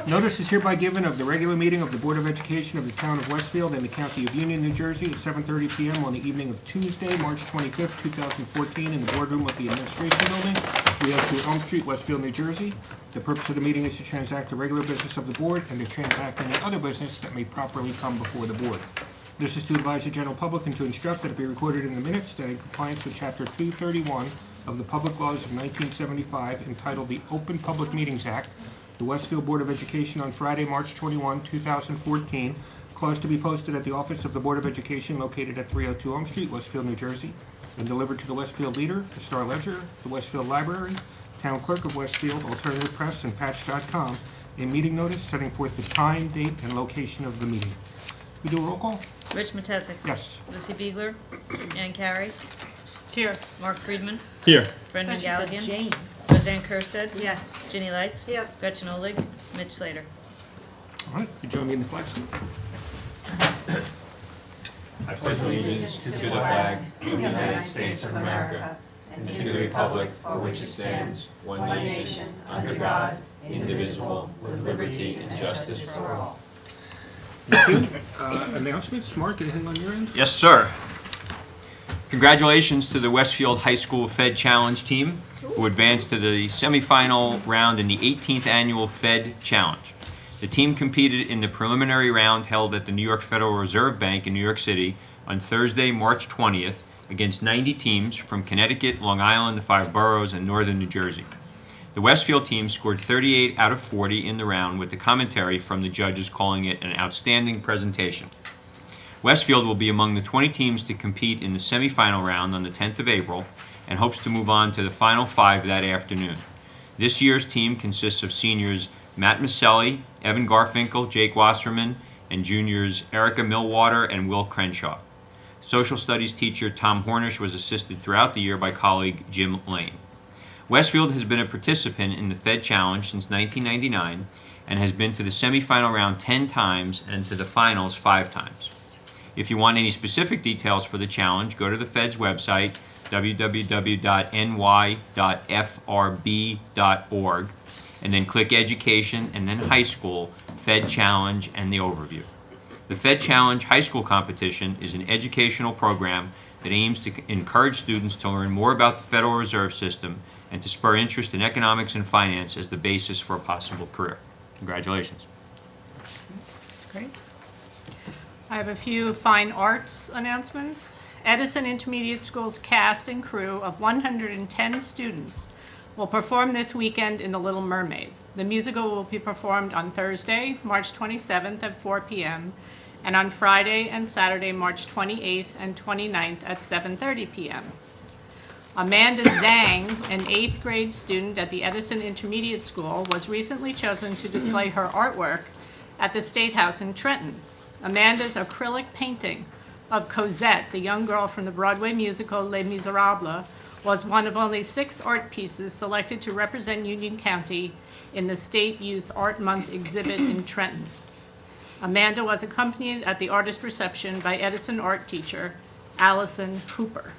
Notice is hereby given of the regular meeting of the Board of Education of the Town of Westfield and the County of Union, New Jersey at 7:30 p.m. on the evening of Tuesday, March 25th, 2014 in the boardroom of the Administration Building, 302 Elm Street, Westfield, New Jersey. The purpose of the meeting is to transact the regular business of the Board and to transact any other business that may properly come before the Board. This is to advise the general public and to instruct that it be recorded in the minutes that in compliance with Chapter 231 of the Public Laws of 1975, entitled the Open Public Meetings Act, the Westfield Board of Education on Friday, March 21, 2014, caused to be posted at the office of the Board of Education located at 302 Elm Street, Westfield, New Jersey, and delivered to the Westfield Leader, the Star Ledger, the Westfield Library, Town Clerk of Westfield, Alternative Press, and Patch.com, a meeting notice setting forth the time, date, and location of the meeting. We do a roll call? Rich Matesic. Yes. Lucy Biegler. Ann Carey. Here. Mark Friedman. Here. Brendan Galligan. Jane. Roseanne Kirsted. Yes. Ginny Lights. Yes. Gretchen Olig. Mitch Slater. All right, you join me in the flag salute. I pledge allegiance to the flag of the United States of America and to the republic for which it stands, one nation, under God, indivisible, with liberty and justice for all. Thank you. Announcements, Mark, anything on your end? Yes, sir. Congratulations to the Westfield High School Fed Challenge team who advanced to the semifinal round in the 18th annual Fed Challenge. The team competed in the preliminary round held at the New York Federal Reserve Bank in New York City on Thursday, March 20th against 90 teams from Connecticut, Long Island, the 5 boroughs, and northern New Jersey. The Westfield team scored 38 out of 40 in the round, with the commentary from the judges calling it an outstanding presentation. Westfield will be among the 20 teams to compete in the semifinal round on the 10th of April and hopes to move on to the final 5 that afternoon. This year's team consists of seniors Matt Maselli, Evan Garfinkel, Jake Wasserman, and juniors Erica Millwater and Will Crenshaw. Social studies teacher Tom Hornish was assisted throughout the year by colleague Jim Lane. Westfield has been a participant in the Fed Challenge since 1999 and has been to the semifinal round 10 times and to the finals 5 times. If you want any specific details for the challenge, go to the Fed's website, www.ny.frb.org, and then click Education and then High School, Fed Challenge, and the overview. The Fed Challenge High School Competition is an educational program that aims to encourage students to learn more about the Federal Reserve System and to spur interest in economics and finance as the basis for a possible career. Congratulations. That's great. I have a few fine arts announcements. Edison Intermediate School's cast and crew of 110 students will perform this weekend in The Little Mermaid. The musical will be performed on Thursday, March 27th at 4 p.m. and on Friday and Saturday, March 28th and 29th at 7:30 p.m. Amanda Zhang, an 8th grade student at the Edison Intermediate School, was recently chosen to display her artwork at the State House in Trenton. Amanda's acrylic painting of Cosette, the young girl from the Broadway musical Les Miserables, was one of only 6 art pieces selected to represent Union County in the State Youth Art Month exhibit in Trenton. Amanda was accompanied at the artist reception by Edison art teacher Allison Hooper.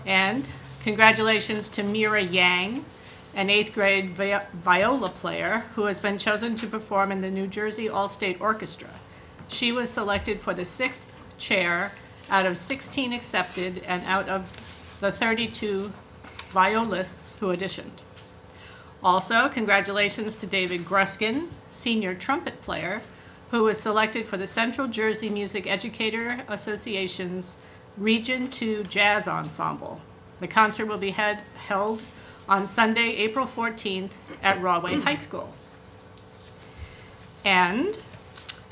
And congratulations to Mira Yang, an 8th grade viola player who has been chosen to perform in the New Jersey All-State Orchestra. She was selected for the 6th chair out of 16 accepted and out of the 32 violists who auditioned. Also, congratulations to David Gruskin, senior trumpet player, who was selected for the Central Jersey Music Educator Association's Region 2 Jazz Ensemble. The concert will be held on Sunday, April 14th at Rahway High School. And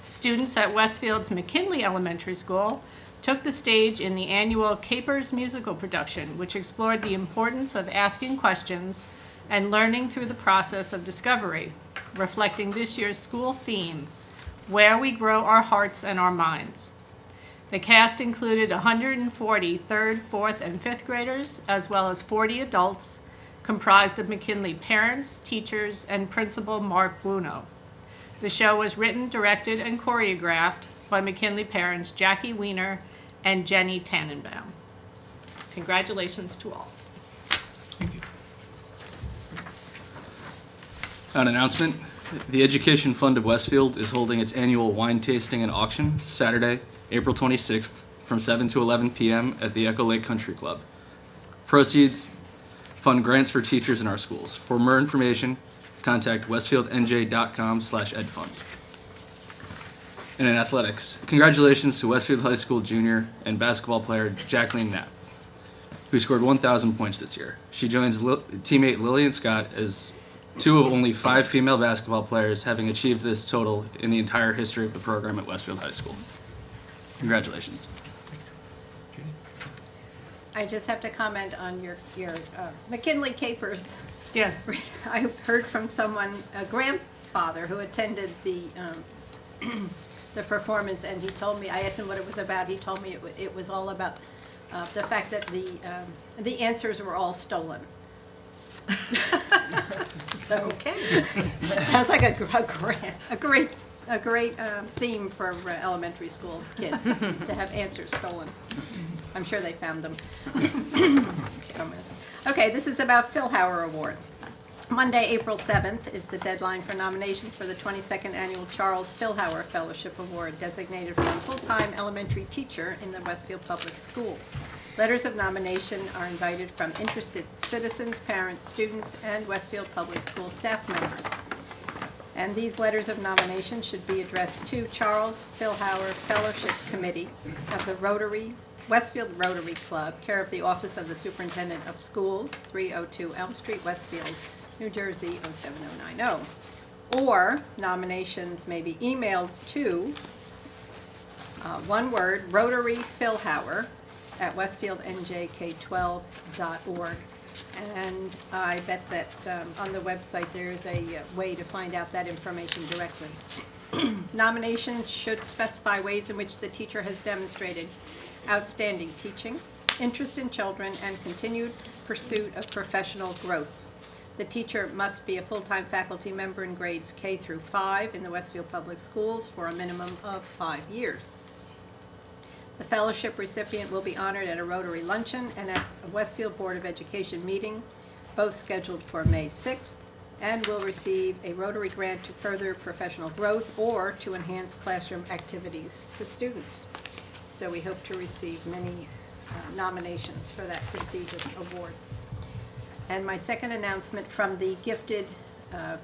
students at Westfield's McKinley Elementary School took the stage in the annual Capers musical production, which explored the importance of asking questions and learning through the process of discovery, reflecting this year's school theme, Where We Grow Our Hearts and Our Minds. The cast included 140 3rd, 4th, and 5th graders, as well as 40 adults, comprised of McKinley parents, teachers, and Principal Mark Bruno. The show was written, directed, and choreographed by McKinley parents Jackie Weiner and Jenny Tannenbaum. Congratulations to all. Thank you. An announcement. The Education Fund of Westfield is holding its annual wine tasting and auction Saturday, April 26th from 7 to 11 p.m. at the Echo Lake Country Club. Proceeds fund grants for teachers in our schools. For more information, contact westfieldnj.com/edfund. And in athletics, congratulations to Westfield High School junior and basketball player Jacqueline Knapp, who scored 1,000 points this year. She joins teammate Lillian Scott as two of only 5 female basketball players having achieved this total in the entire history of the program at Westfield High School. Congratulations. I just have to comment on your McKinley Capers. Yes. I heard from someone, a grandfather who attended the the performance, and he told me, I asked him what it was about, he told me it was all about the fact that the answers were all stolen. So, Okay. sounds like a great theme for elementary school kids to have answers stolen. I'm sure they found them. Okay, this is about Phil Hauer Award. Monday, April 7th is the deadline for nominations for the 22nd Annual Charles Phil Hauer Fellowship Award, designated for a full-time elementary teacher in the Westfield Public Schools. Letters of nomination are invited from interested citizens, parents, students, and Westfield Public School staff members. And these letters of nomination should be addressed to Charles Phil Hauer Fellowship Committee of the Westfield Rotary Club, care of the Office of the Superintendent of Schools, 302 Elm Street, Westfield, New Jersey, 07090. Or nominations may be emailed to, one word, Rotary Phil Hauer at westfieldnjk12.org. And I bet that on the website there's a way to find out that information directly. Nominations should specify ways in which the teacher has demonstrated outstanding teaching, interest in children, and continued pursuit of professional growth. The teacher must be a full-time faculty member in grades K through 5 in the Westfield Public Schools for a minimum of 5 years. The fellowship recipient will be honored at a Rotary luncheon and at a Westfield Board of Education meeting, both scheduled for May 6th, and will receive a Rotary grant to further professional growth or to enhance classroom activities for students. So we hope to receive many nominations for that prestigious award. And my second announcement from the Gifted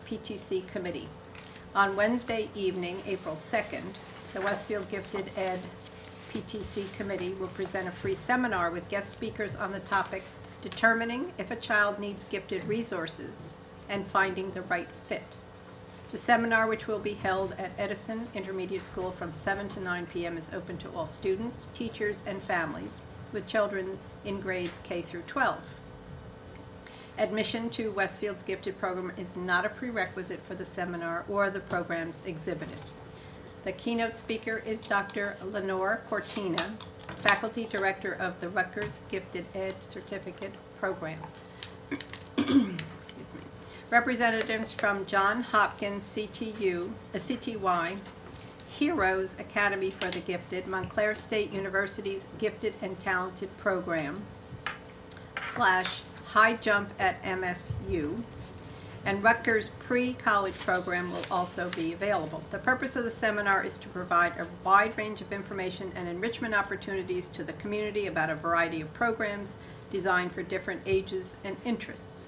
PTC Committee. On Wednesday evening, April 2nd, the Westfield Gifted Ed PTC Committee will present a free seminar with guest speakers on the topic, Determining if a Child Needs Gifted Resources and Finding the Right Fit. The seminar, which will be held at Edison Intermediate School from 7 to 9 p.m., is open to all students, teachers, and families with children in grades K through 12. Admission to Westfield's Gifted program is not a prerequisite for the seminar or the programs exhibited. The keynote speaker is Dr. Lenore Cortina, Faculty Director of the Rutgers Gifted Ed Certificate Program. Excuse me. Representatives from Johns Hopkins CTY, Heroes Academy for the Gifted, Montclair State University's Gifted and Talented Program, / High Jump at MSU, and Rutgers pre-college program will also be available. The purpose of the seminar is to provide a wide range of information and enrichment opportunities to the community about a variety of programs designed for different ages and interests.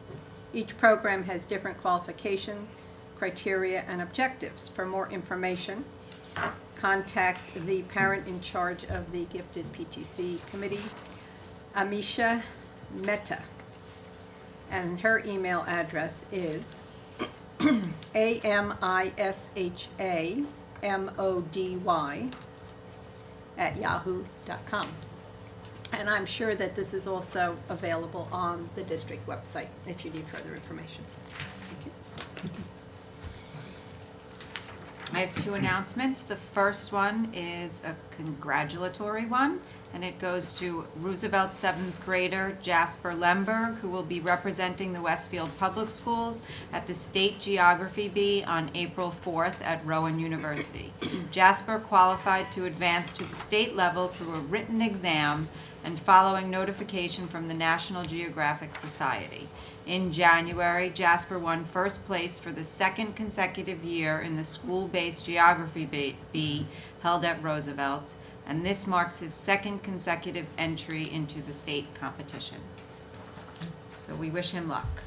Each program has different qualification, criteria, and objectives. For more information, contact the parent in charge of the Gifted PTC Committee, Amisha Mehta. And her email address is amishamody@yahoo.com. And I'm sure that this is also available on the district website if you need further information. Thank you. I have 2 announcements. The first one is a congratulatory one, and it goes to Roosevelt 7th grader Jasper Lemberg, who will be representing the Westfield Public Schools at the State Geography Bee on April 4th at Rowan University. Jasper qualified to advance to the state level through a written exam and following notification from the National Geographic Society. In January, Jasper won first place for the second consecutive year in the school-based geography bee held at Roosevelt, and this marks his second consecutive entry into the state competition. So we wish him luck.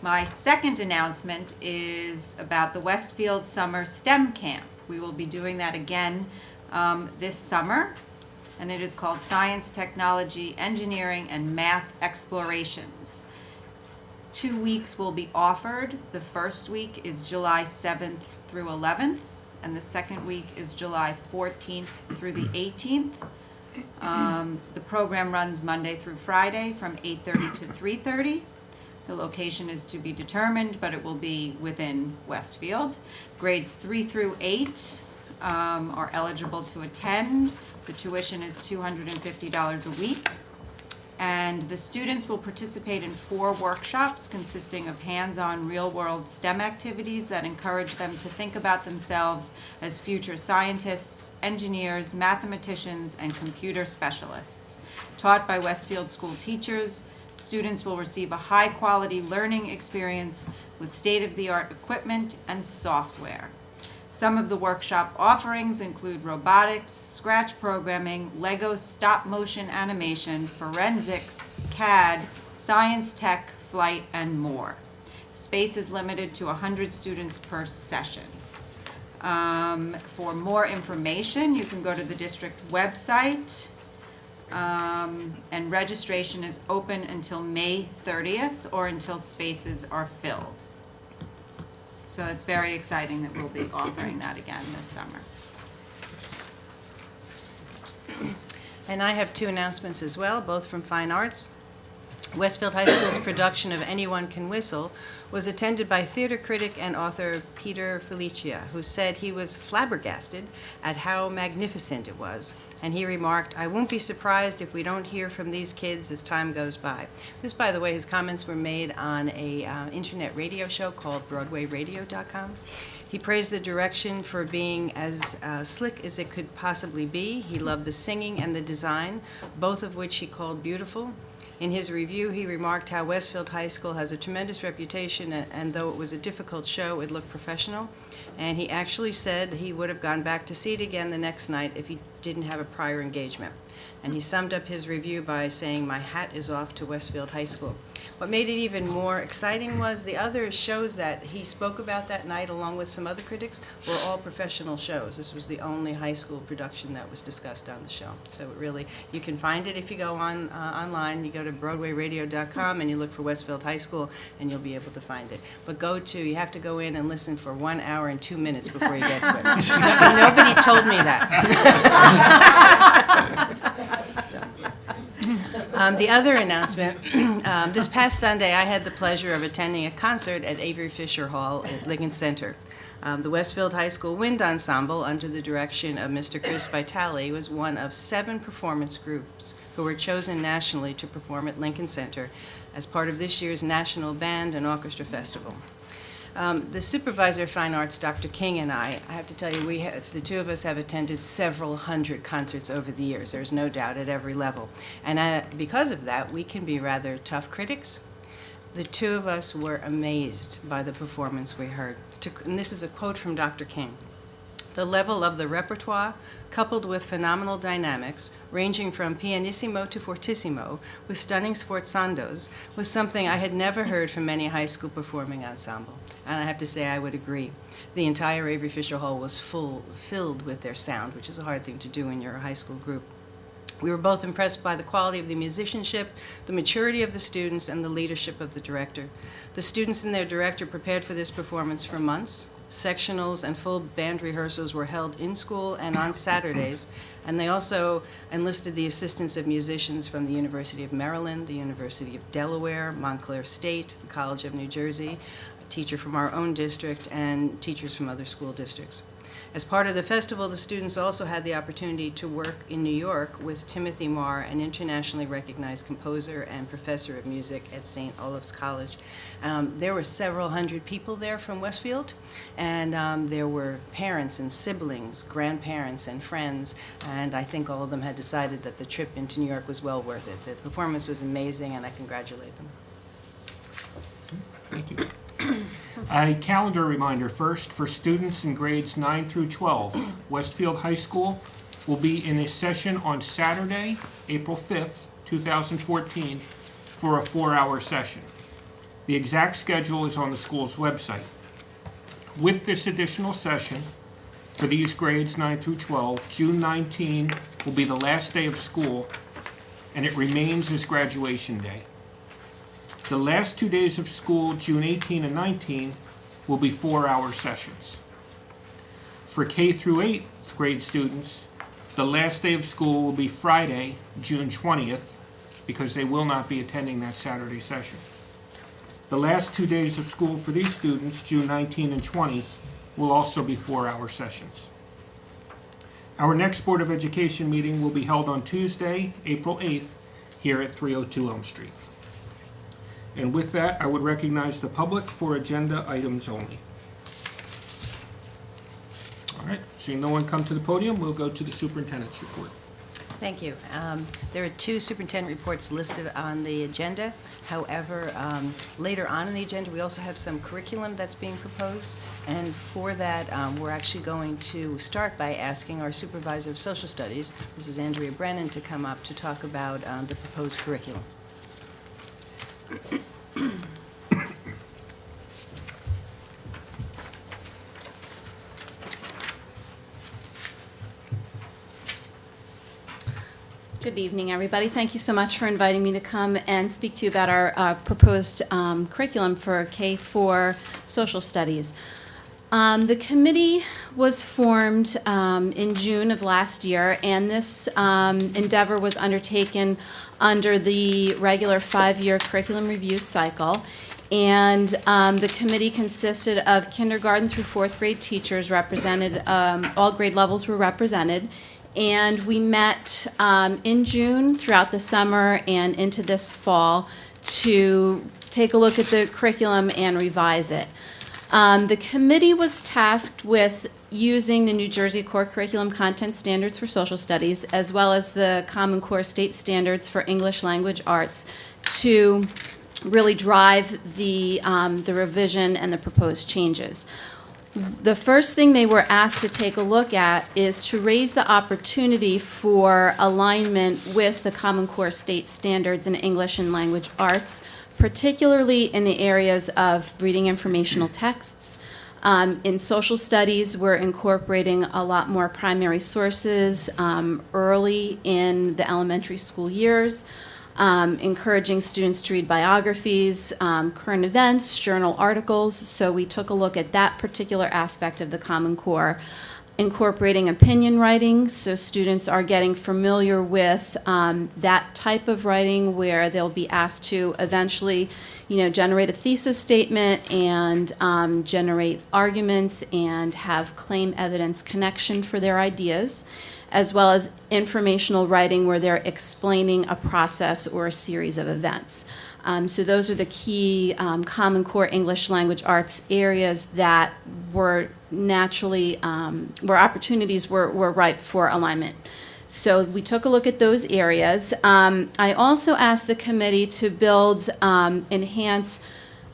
My second announcement is about the Westfield Summer STEM Camp. We will be doing that again this summer, and it is called Science, Technology, Engineering, and Math Explorations. 2 weeks will be offered. The first week is July 7th through 11th, and the second week is July 14th through the 18th. The program runs Monday through Friday from 8:30 to 3:30. The location is to be determined, but it will be within Westfield. Grades 3 through 8 are eligible to attend. The tuition is $250 a week. And the students will participate in 4 workshops consisting of hands-on real-world STEM activities that encourage them to think about themselves as future scientists, engineers, mathematicians, and computer specialists. Taught by Westfield school teachers, students will receive a high-quality learning experience with state-of-the-art equipment and software. Some of the workshop offerings include robotics, scratch programming, Lego stop-motion animation, forensics, CAD, science tech, flight, and more. Space is limited to 100 students per session. For more information, you can go to the district website, and registration is open until May 30th or until spaces are filled. So it's very exciting that we'll be offering that again this summer. And I have 2 announcements as well, both from Fine Arts. Westfield High School's production of Anyone Can Whistle was attended by theater critic and author Peter Felicia, who said he was flabbergasted at how magnificent it was. And he remarked, "I won't be surprised if we don't hear from these kids as time goes by." This, by the way, his comments were made on a internet radio show called BroadwayRadio.com. He praised the direction for being as slick as it could possibly be. He loved the singing and the design, both of which he called beautiful. In his review, he remarked how Westfield High School has a tremendous reputation, and though it was a difficult show, it looked professional. And he actually said he would have gone back to see it again the next night if he didn't have a prior engagement. And he summed up his review by saying, "My hat is off to Westfield High School." What made it even more exciting was the other shows that he spoke about that night, along with some other critics, were all professional shows. This was the only high school production that was discussed on the show. So it really, you can find it if you go online. You go to BroadwayRadio.com and you look for Westfield High School, and you'll be able to find it. But you have to go in and listen for 1 hour and 2 minutes before you get to it. Nobody told me that. The other announcement, this past Sunday I had the pleasure of attending a concert at Avery Fisher Hall at Lincoln Center. The Westfield High School Wind Ensemble, under the direction of Mr. Chris Vitale, was one of 7 performance groups who were chosen nationally to perform at Lincoln Center as part of this year's National Band and Orchestra Festival. The supervisor of Fine Arts, Dr. King, and I have to tell you, the 2 of us have attended several hundred concerts over the years. There's no doubt at every level. And because of that, we can be rather tough critics. The 2 of us were amazed by the performance we heard. And this is a quote from Dr. King. "The level of the repertoire, coupled with phenomenal dynamics, ranging from pianissimo to fortissimo, with stunning sforzandos, was something I had never heard from any high school performing ensemble." And I have to say I would agree. The entire Avery Fisher Hall was filled with their sound, which is a hard thing to do in your high school group. We were both impressed by the quality of the musicianship, the maturity of the students, and the leadership of the director. The students and their director prepared for this performance for months. Sectionals and full band rehearsals were held in school and on Saturdays, and they also enlisted the assistance of musicians from the University of Maryland, the University of Delaware, Montclair State, the College of New Jersey, a teacher from our own district, and teachers from other school districts. As part of the festival, the students also had the opportunity to work in New York with Timothy Marr, an internationally recognized composer and professor of music at St. Olave's College. There were several hundred people there from Westfield, and there were parents and siblings, grandparents and friends, and I think all of them had decided that the trip into New York was well worth it. The performance was amazing, and I congratulate them. Thank you. A calendar reminder first, for students in grades 9 through 12, Westfield High School will be in a session on Saturday, April 5th, 2014, for a 4-hour session. The exact schedule is on the school's website. With this additional session, for these grades 9 through 12, June 19 will be the last day of school, and it remains as graduation day. The last 2 days of school, June 18 and 19, will be 4-hour sessions. For K through 8th grade students, the last day of school will be Friday, June 20th, because they will not be attending that Saturday session. The last 2 days of school for these students, June 19 and 20, will also be 4-hour sessions. Our next Board of Education meeting will be held on Tuesday, April 8th, here at 302 Elm Street. And with that, I would recognize the public for agenda items only. All right, seeing no one come to the podium, we'll go to the superintendent's report. Thank you. There are 2 superintendent reports listed on the agenda. However, later on in the agenda, we also have some curriculum that's being proposed. And for that, we're actually going to start by asking our supervisor of social studies, Mrs. Andrea Brennan, to come up to talk about the proposed curriculum. Good evening, everybody. Thank you so much for inviting me to come and speak to you about our proposed curriculum for K-4 social studies. The committee was formed in June of last year, and this endeavor was undertaken under the regular 5-year curriculum review cycle. And the committee consisted of kindergarten through 4th grade teachers represented, all grade levels were represented. And we met in June, throughout the summer, and into this fall to take a look at the curriculum and revise it. The committee was tasked with using the New Jersey Core Curriculum Content Standards for Social Studies, as well as the Common Core State Standards for English Language Arts, to really drive the revision and the proposed changes. The first thing they were asked to take a look at is to raise the opportunity for alignment with the Common Core State Standards in English and Language Arts, particularly in the areas of reading informational texts. In social studies, we're incorporating a lot more primary sources early in the elementary school years. Encouraging students to read biographies, current events, journal articles. So we took a look at that particular aspect of the Common Core. Incorporating opinion writing, so students are getting familiar with that type of writing where they'll be asked to eventually, generate a thesis statement and generate arguments and have claim evidence connection for their ideas, as well as informational writing where they're explaining a process or a series of events. So those are the key Common Core English Language Arts areas that were naturally, where opportunities were ripe for alignment. So we took a look at those areas. I also asked the committee to build, enhance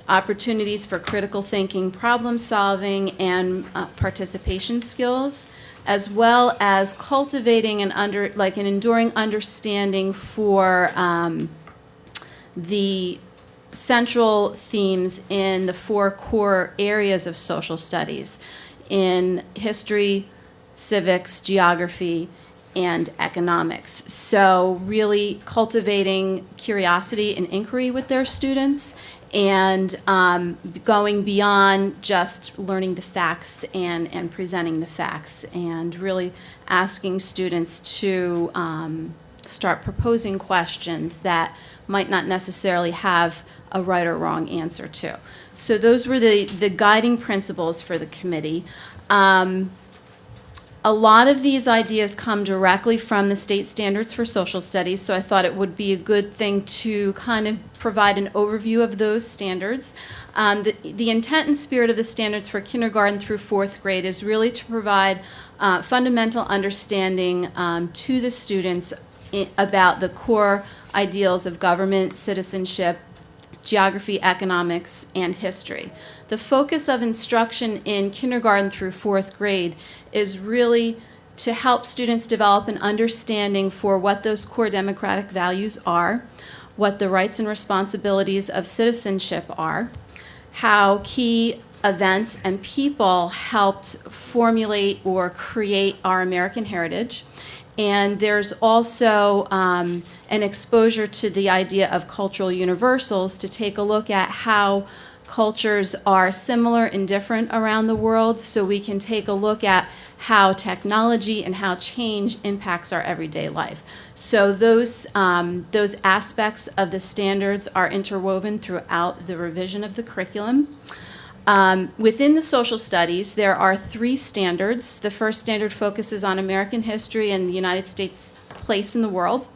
opportunities for critical thinking, problem solving, and participation skills, as well as cultivating an enduring understanding for the central themes in the 4 core areas of social studies in history, civics, geography, and economics. So really cultivating curiosity and inquiry with their students and going beyond just learning the facts and presenting the facts, and really asking students to start proposing questions that might not necessarily have a right or wrong answer to. So those were the guiding principles for the committee. A lot of these ideas come directly from the state standards for social studies, so I thought it would be a good thing to kind of provide an overview of those standards. The intent and spirit of the standards for kindergarten through fourth grade is really to provide fundamental understanding to the students about the core ideals of government, citizenship, geography, economics, and history. The focus of instruction in kindergarten through fourth grade is really to help students develop an understanding for what those core democratic values are, what the rights and responsibilities of citizenship are, how key events and people helped formulate or create our American heritage. And there's also an exposure to the idea of cultural universals to take a look at how cultures are similar and different around the world, so we can take a look at how technology and how change impacts our everyday life. So those aspects of the standards are interwoven throughout the revision of the curriculum. Within the social studies, there are 3 standards. The first standard focuses on American history and the United States' place in the world.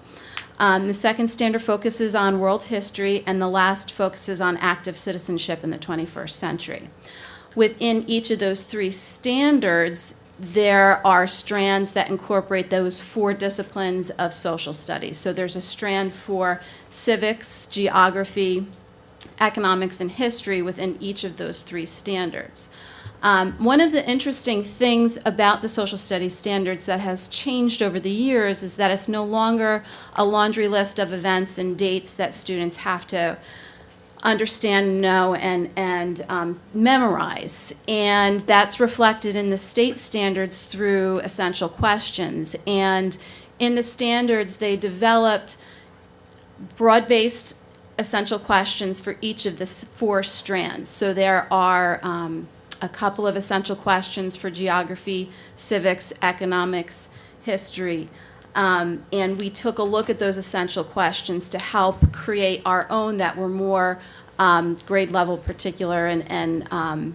The second standard focuses on world history, and the last focuses on active citizenship in the 21st century. Within each of those 3 standards, there are strands that incorporate those 4 disciplines of social studies. So there's a strand for civics, geography, economics, and history within each of those 3 standards. One of the interesting things about the social studies standards that has changed over the years is that it's no longer a laundry list of events and dates that students have to understand, know, and memorize. And that's reflected in the state standards through essential questions. And in the standards, they developed broad-based essential questions for each of the 4 strands. So there are a couple of essential questions for geography, civics, economics, history. And we took a look at those essential questions to help create our own that were more grade level particular and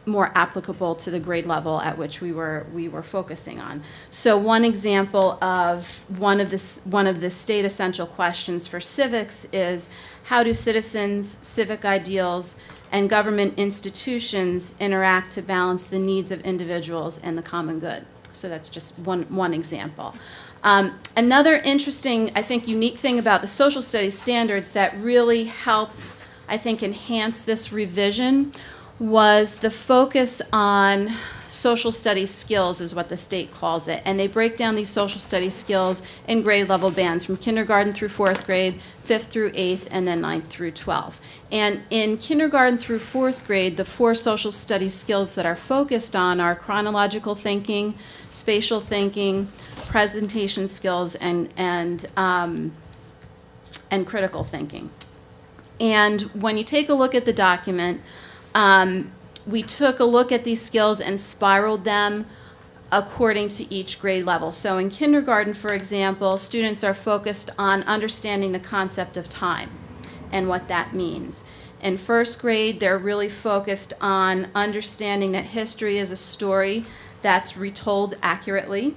more applicable to the grade level at which we were focusing on. So one example of one of the state essential questions for civics is, how do citizens, civic ideals, and government institutions interact to balance the needs of individuals and the common good? So that's just one example. Another interesting, I think, unique thing about the social studies standards that really helped, I think, enhance this revision was the focus on social studies skills, is what the state calls it. And they break down these social studies skills in grade level bands from kindergarten through 4th grade, 5th through 8th, and then 9th through 12th. And in kindergarten through 4th grade, the 4 social studies skills that are focused on are chronological thinking, spatial thinking, presentation skills, and critical thinking. And when you take a look at the document, we took a look at these skills and spiraled them according to each grade level. So in kindergarten, for example, students are focused on understanding the concept of time and what that means. In 1st grade, they're really focused on understanding that history is a story that's retold accurately,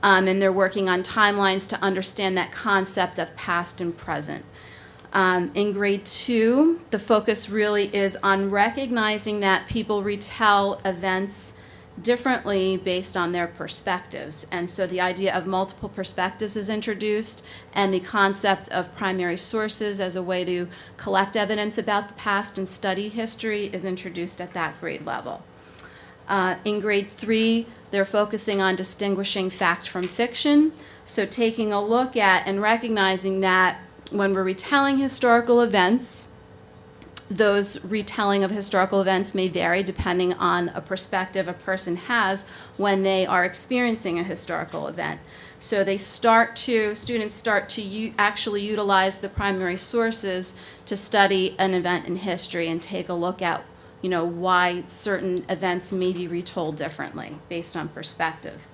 and they're working on timelines to understand that concept of past and present. In grade 2, the focus really is on recognizing that people retell events differently based on their perspectives. And so the idea of multiple perspectives is introduced, and the concept of primary sources as a way to collect evidence about the past and study history is introduced at that grade level. In grade 3, they're focusing on distinguishing fact from fiction. So taking a look at and recognizing that when we're retelling historical events, those retelling of historical events may vary depending on a perspective a person has when they are experiencing a historical event. So students start to actually utilize the primary sources to study an event in history and take a look at, why certain events may be retold differently based on perspective.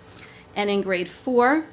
And in grade 4,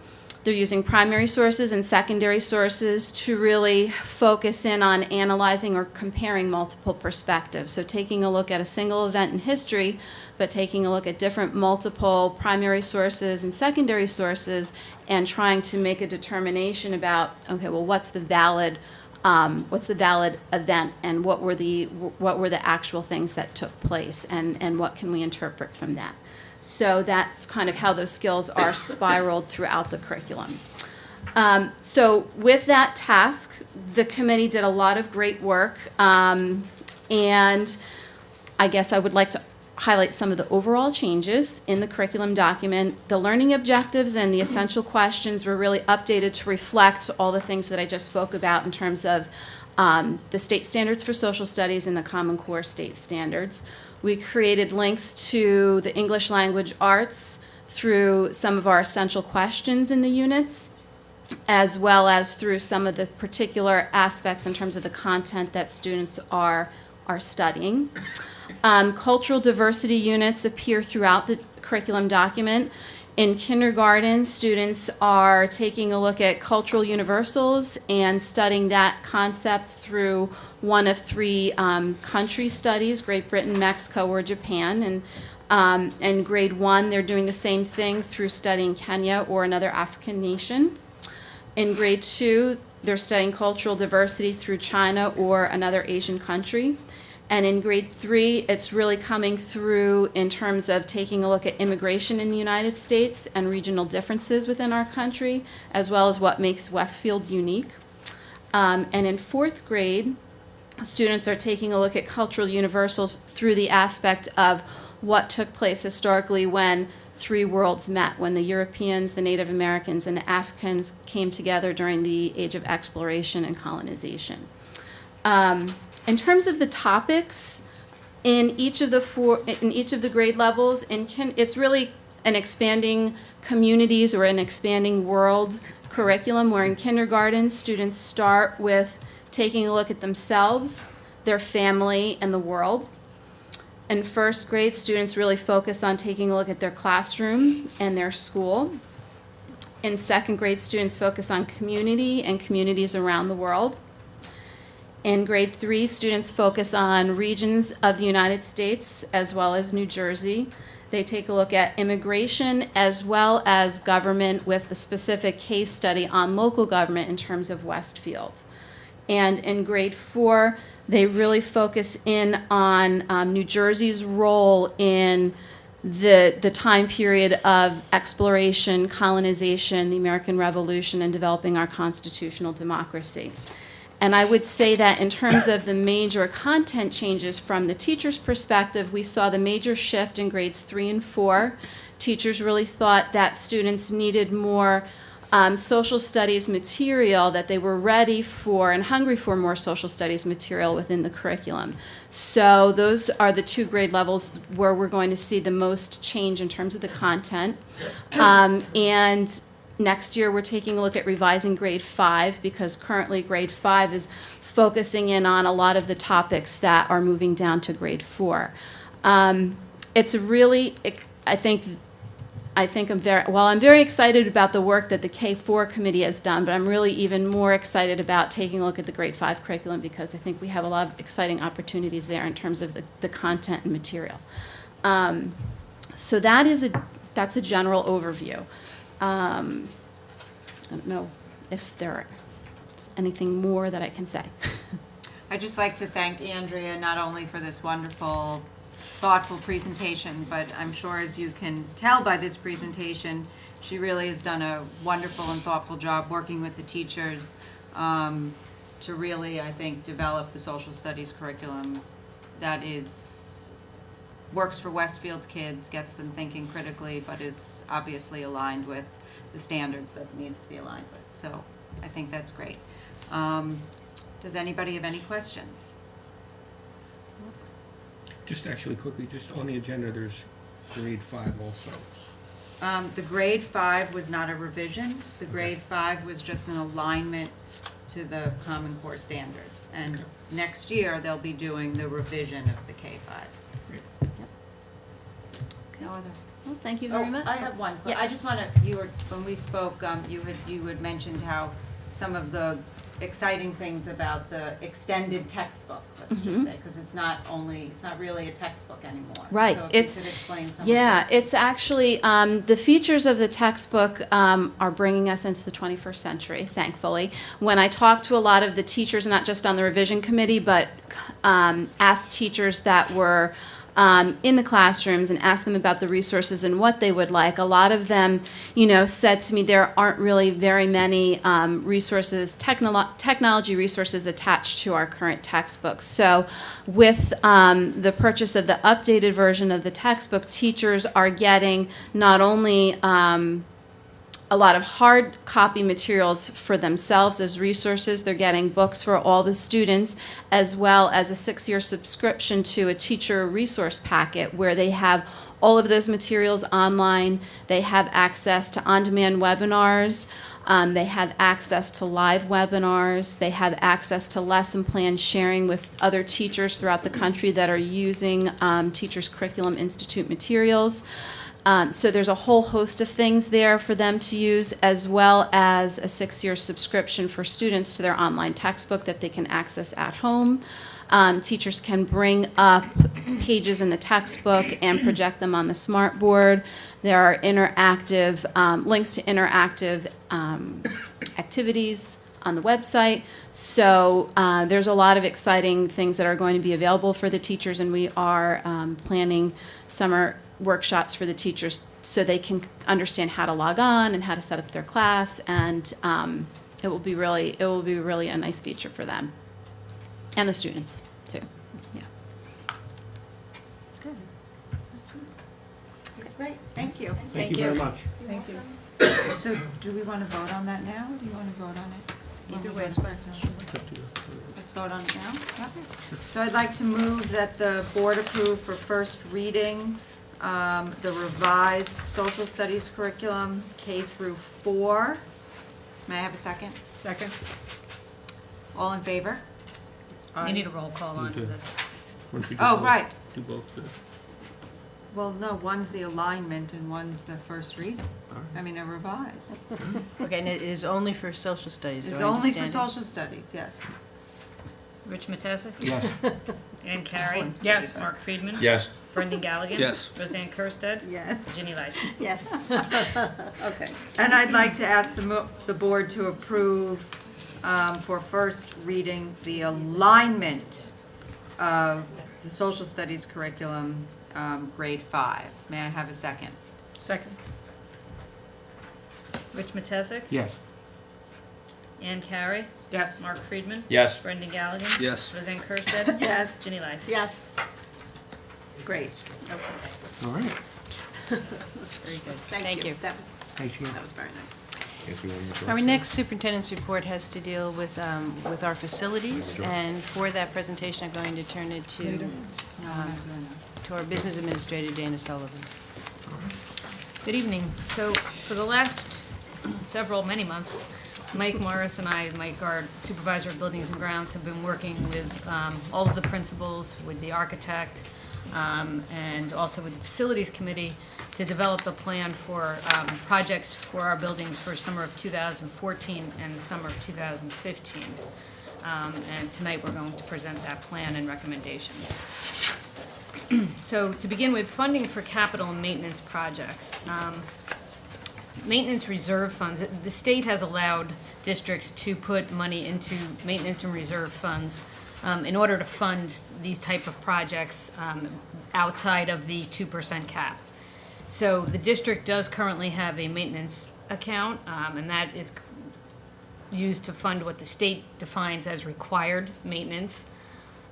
They're using primary sources and secondary sources to really focus in on analyzing or comparing multiple perspectives. So taking a look at a single event in history, but taking a look at different multiple primary sources and secondary sources and trying to make a determination about, okay, well, what's the valid event and what were the actual things that took place and what can we interpret from that. So that's kind of how those skills are spiraled throughout the curriculum. So with that task, the committee did a lot of great work, and I guess I would like to highlight some of the overall changes in the curriculum document. The learning objectives and the essential questions were really updated to reflect all the things that I just spoke about in terms of the state standards for social studies and the Common Core state standards. We created links to the English language arts through some of our essential questions in the units, as well as through some of the particular aspects in terms of the content that students are studying. Cultural diversity units appear throughout the curriculum document. In kindergarten, students are taking a look at cultural universals and studying that concept through one of three country studies, Great Britain, Mexico, or Japan. And in grade 1, they're doing the same thing through studying Kenya or another African nation. In grade 2, they're studying cultural diversity through China or another Asian country. And in grade 3, it's really coming through in terms of taking a look at immigration in the United States and regional differences within our country, as well as what makes Westfield unique. And in 4th grade, students are taking a look at cultural universals through the aspect of what took place historically when three worlds met, when the Europeans, the Native Americans, and the Africans came together during the age of exploration and colonization. In terms of the topics, in each of the grade levels, it's really an expanding communities or an expanding world curriculum, where in kindergarten, students start with taking a look at themselves, their family, and the world. In 1st grade, students really focus on taking a look at their classroom and their school. In 2nd grade, students focus on community and communities around the world. In grade 3, students focus on regions of the United States as well as New Jersey. They take a look at immigration as well as government, with a specific case study on local government in terms of Westfield. And in grade 4, they really focus in on New Jersey's role in the time period of exploration, colonization, the American Revolution, and developing our constitutional democracy. And I would say that in terms of the major content changes from the teacher's perspective, we saw the major shift in grades 3 and 4. Teachers really thought that students needed more social studies material, that they were ready for and hungry for more social studies material within the curriculum. So those are the 2 grade levels where we're going to see the most change in terms of the content. And next year, we're taking a look at revising grade 5, because currently grade 5 is focusing in on a lot of the topics that are moving down to grade 4. It's really, I'm very excited about the work that the K-4 committee has done, but I'm really even more excited about taking a look at the grade 5 curriculum, because I think we have a lot of exciting opportunities there in terms of the content and material. So that's a general overview. I don't know if there's anything more that I can say. I'd just like to thank Andrea not only for this wonderful, thoughtful presentation, but I'm sure, as you can tell by this presentation, she really has done a wonderful and thoughtful job working with the teachers to really, I think, develop the social studies curriculum that works for Westfield kids, gets them thinking critically, but is obviously aligned with the standards that it needs to be aligned with. So I think that's great. Does anybody have any questions? Just actually quickly, just on the agenda, there's grade 5 also. The grade 5 was not a revision. The grade 5 was just an alignment to the Common Core standards. And next year, they'll be doing the revision of the K-5. Great. No other. Well, thank you very much. I have one. I Yes. just want to, when we spoke, you had mentioned how some of the exciting things about the extended textbook, let's just say, because it's not really a textbook anymore. Right. So if It's- you could explain some of Yeah, those. it's actually, the features of the textbook are bringing us into the 21st century, thankfully. When I talked to a lot of the teachers, not just on the revision committee, but asked teachers that were in the classrooms and asked them about the resources and what they would like, a lot of them, said to me there aren't really very many resources, technology resources attached to our current textbooks. So with the purchase of the updated version of the textbook, teachers are getting not only a lot of hard copy materials for themselves as resources. They're getting books for all the students, as well as a 6-year subscription to a teacher resource packet where they have all of those materials online. They have access to on-demand webinars. They have access to live webinars. They have access to lesson plan sharing with other teachers throughout the country that are using Teachers Curriculum Institute materials. So there's a whole host of things there for them to use, as well as a 6-year subscription for students to their online textbook that they can access at home. Teachers can bring up pages in the textbook and project them on the smart board. There are interactive links to interactive activities on the website. So there's a lot of exciting things that are going to be available for the teachers, and we are planning summer workshops for the teachers so they can understand how to log on and how to set up their class, and it will be really a nice feature for them and the students too. Yeah. Great, thank you. Thank you very much. Thank you. So do we want to vote on that now, or do you want to vote on it? Either way is fine. Let's vote on it now. Yep. So I'd like to move that the board approve for first reading the revised social studies curriculum K through 4. May I have a second? Second. All in favor? You need a roll call on this. Oh, right. Do both. Well, no, one's the alignment and one's the first reading. I mean, a revised. Okay, and it is only for social studies, It's do I only for understand it? social studies, yes. Rich Matesic? Yes. Ann Carey? Yes. Mark Friedman? Yes. Brendan Galligan? Yes. Roseanne Kersted? Yes. Ginny Light? Yes. Okay. And I'd like to ask the board to approve for first reading the alignment of the social studies curriculum, grade 5. May I have a second? Second. Rich Matesic? Yes. Ann Carey? Yes. Mark Friedman? Yes. Brendan Galligan? Yes. Roseanne Kersted? Yes. Ginny Light? Yes. Great. All right. Very good. Thank you. That Thanks again. was very nice. Our next superintendent's report has to deal with our facilities, and for that presentation, I'm going to turn it to No, we're not doing that. to our business administrator, Dana Sullivan. Good evening. So for the last many months, Mike Morris and I, Mike, our supervisor of buildings and grounds, have been working with all of the principals, with the architect, and also with the facilities committee to develop a plan for projects for our buildings for summer of 2014 and the summer of 2015. And tonight we're going to present that plan and recommendations. So to begin with, funding for capital and maintenance projects. Maintenance reserve funds, the state has allowed districts to put money into maintenance and reserve funds in order to fund these type of projects outside of the 2% cap. So the district does currently have a maintenance account, and that is used to fund what the state defines as required maintenance.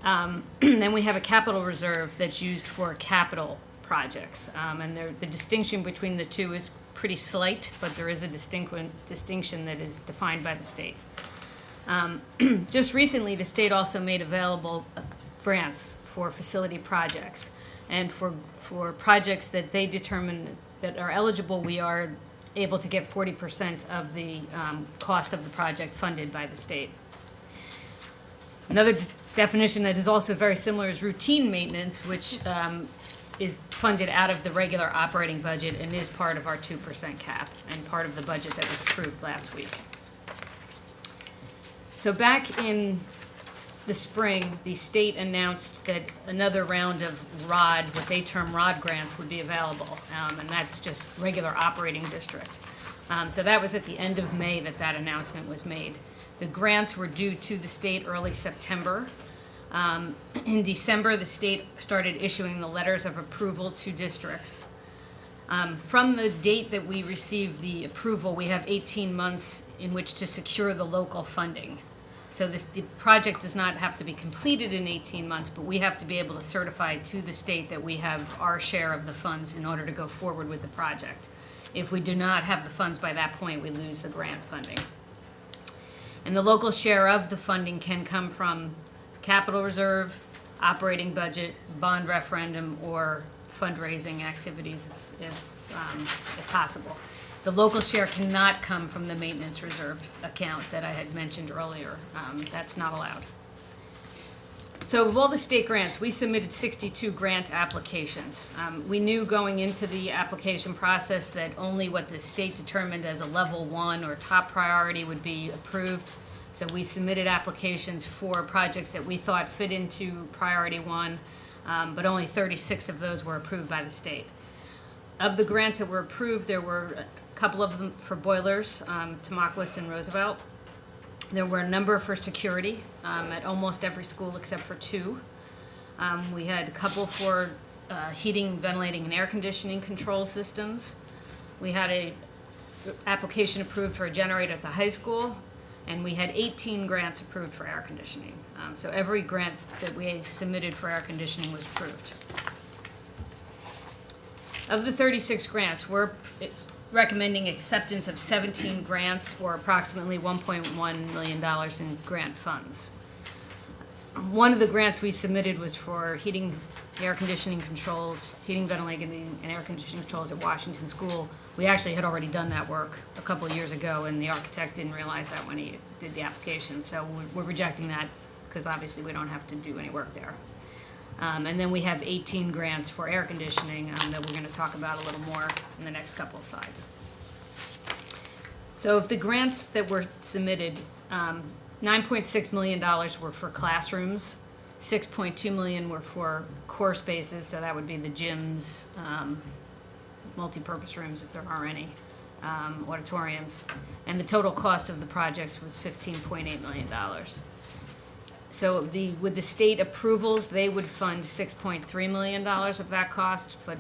Then we have a capital reserve that's used for capital projects, and the distinction between the two is pretty slight, but there is a distinction that is defined by the state. Just recently, the state also made available grants for facility projects, and for projects that they determine that are eligible, we are able to get 40% of the cost of the project funded by the state. Another definition that is also very similar is routine maintenance, which is funded out of the regular operating budget and is part of our 2% cap and part of the budget that was approved last week. So back in the spring, the state announced that another round of ROD, what they term ROD grants, would be available, and that's just regular operating district. So that was at the end of May that announcement was made. The grants were due to the state early September. In December, the state started issuing the letters of approval to districts. From the date that we received the approval, we have 18 months in which to secure the local funding. So the project does not have to be completed in 18 months, but we have to be able to certify to the state that we have our share of the funds in order to go forward with the project. If we do not have the funds by that point, we lose the grant funding. And the local share of the funding can come from capital reserve, operating budget, bond referendum, or fundraising activities if possible. The local share cannot come from the maintenance reserve account that I had mentioned earlier. That's not allowed. So of all the state grants, we submitted 62 grant applications. We knew going into the application process that only what the state determined as a level 1 or top priority would be approved. So we submitted applications for projects that we thought fit into priority 1, but only 36 of those were approved by the state. Of the grants that were approved, there were a couple of them for boilers, Tamaulipas and Roosevelt. There were a number for security at almost every school except for 2. We had a couple for heating, ventilating, and air conditioning control systems. We had an application approved for a generator at the high school, and we had 18 grants approved for air conditioning. So every grant that we submitted for air conditioning was approved. Of the 36 grants, we're recommending acceptance of 17 grants, or approximately $1.1 million in grant funds. One of the grants we submitted was for heating, air conditioning controls, heating, ventilating, and air conditioning controls at Washington School. We actually had already done that work a couple of years ago, and the architect didn't realize that when he did the application. So we're rejecting that because obviously we don't have to do any work there. And then we have 18 grants for air conditioning that we're going to talk about a little more in the next couple of slides. So of the grants that were submitted, $9.6 million were for classrooms, $6.2 million were for core spaces, so that would be the gyms, multi-purpose rooms if there are any, auditoriums, and the total cost of the projects was $15.8 million. So with the state approvals, they would fund $6.3 million of that cost, but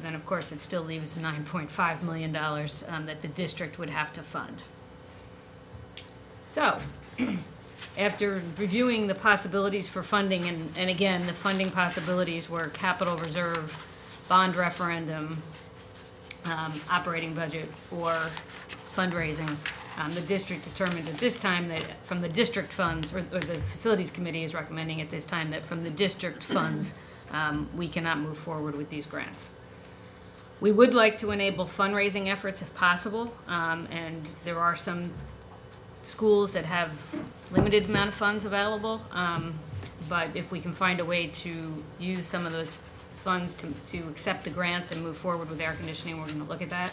then of course it still leaves $9.5 million that the district would have to fund. So, after reviewing the possibilities for funding, and again, the funding possibilities were capital reserve, bond referendum, operating budget, or fundraising, the district determined at this time that from the district funds, or the facilities committee is recommending at this time that from the district funds, we cannot move forward with these grants. We would like to enable fundraising efforts if possible, and there are some schools that have limited amount of funds available, but if we can find a way to use some of those funds to accept the grants and move forward with air conditioning, we're going to look at that.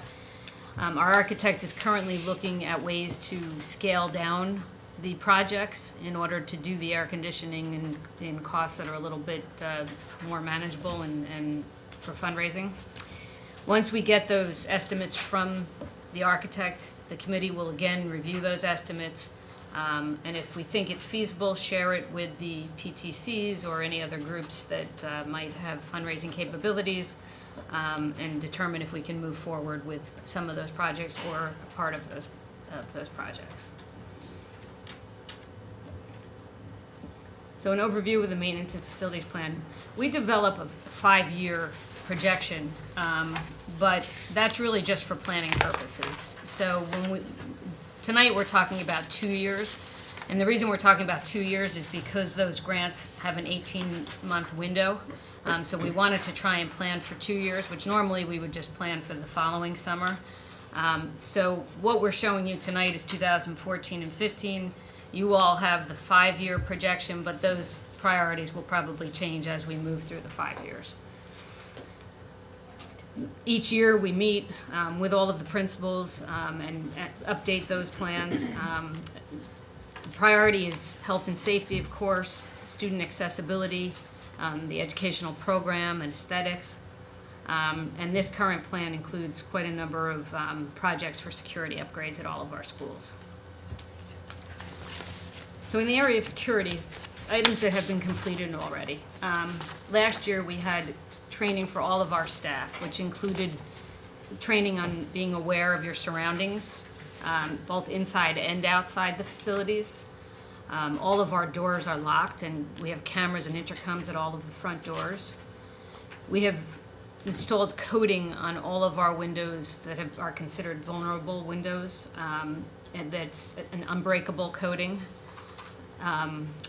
Our architect is currently looking at ways to scale down the projects in order to do the air conditioning in costs that are a little bit more manageable and for fundraising. Once we get those estimates from the architect, the committee will again review those estimates, and if we think it's feasible, share it with the PTCs or any other groups that might have fundraising capabilities, and determine if we can move forward with some of those projects or a part of those projects. So an overview of the maintenance and facilities plan. We develop a 5-year projection, but that's really just for planning purposes. So tonight we're talking about 2 years, and the reason we're talking about 2 years is because those grants have an 18-month window. So we wanted to try and plan for 2 years, which normally we would just plan for the following summer. So what we're showing you tonight is 2014 and 15. You all have the 5-year projection, but those priorities will probably change as we move through the 5 years. Each year, we meet with all of the principals and update those plans. The priority is health and safety, of course, student accessibility, the educational program, and aesthetics. And this current plan includes quite a number of projects for security upgrades at all of our schools. So in the area of security, items that have been completed already. Last year, we had training for all of our staff, which included training on being aware of your surroundings, both inside and outside the facilities. All of our doors are locked, and we have cameras and intercoms at all of the front doors. We have installed coating on all of our windows that are considered vulnerable windows, and that's an unbreakable coating.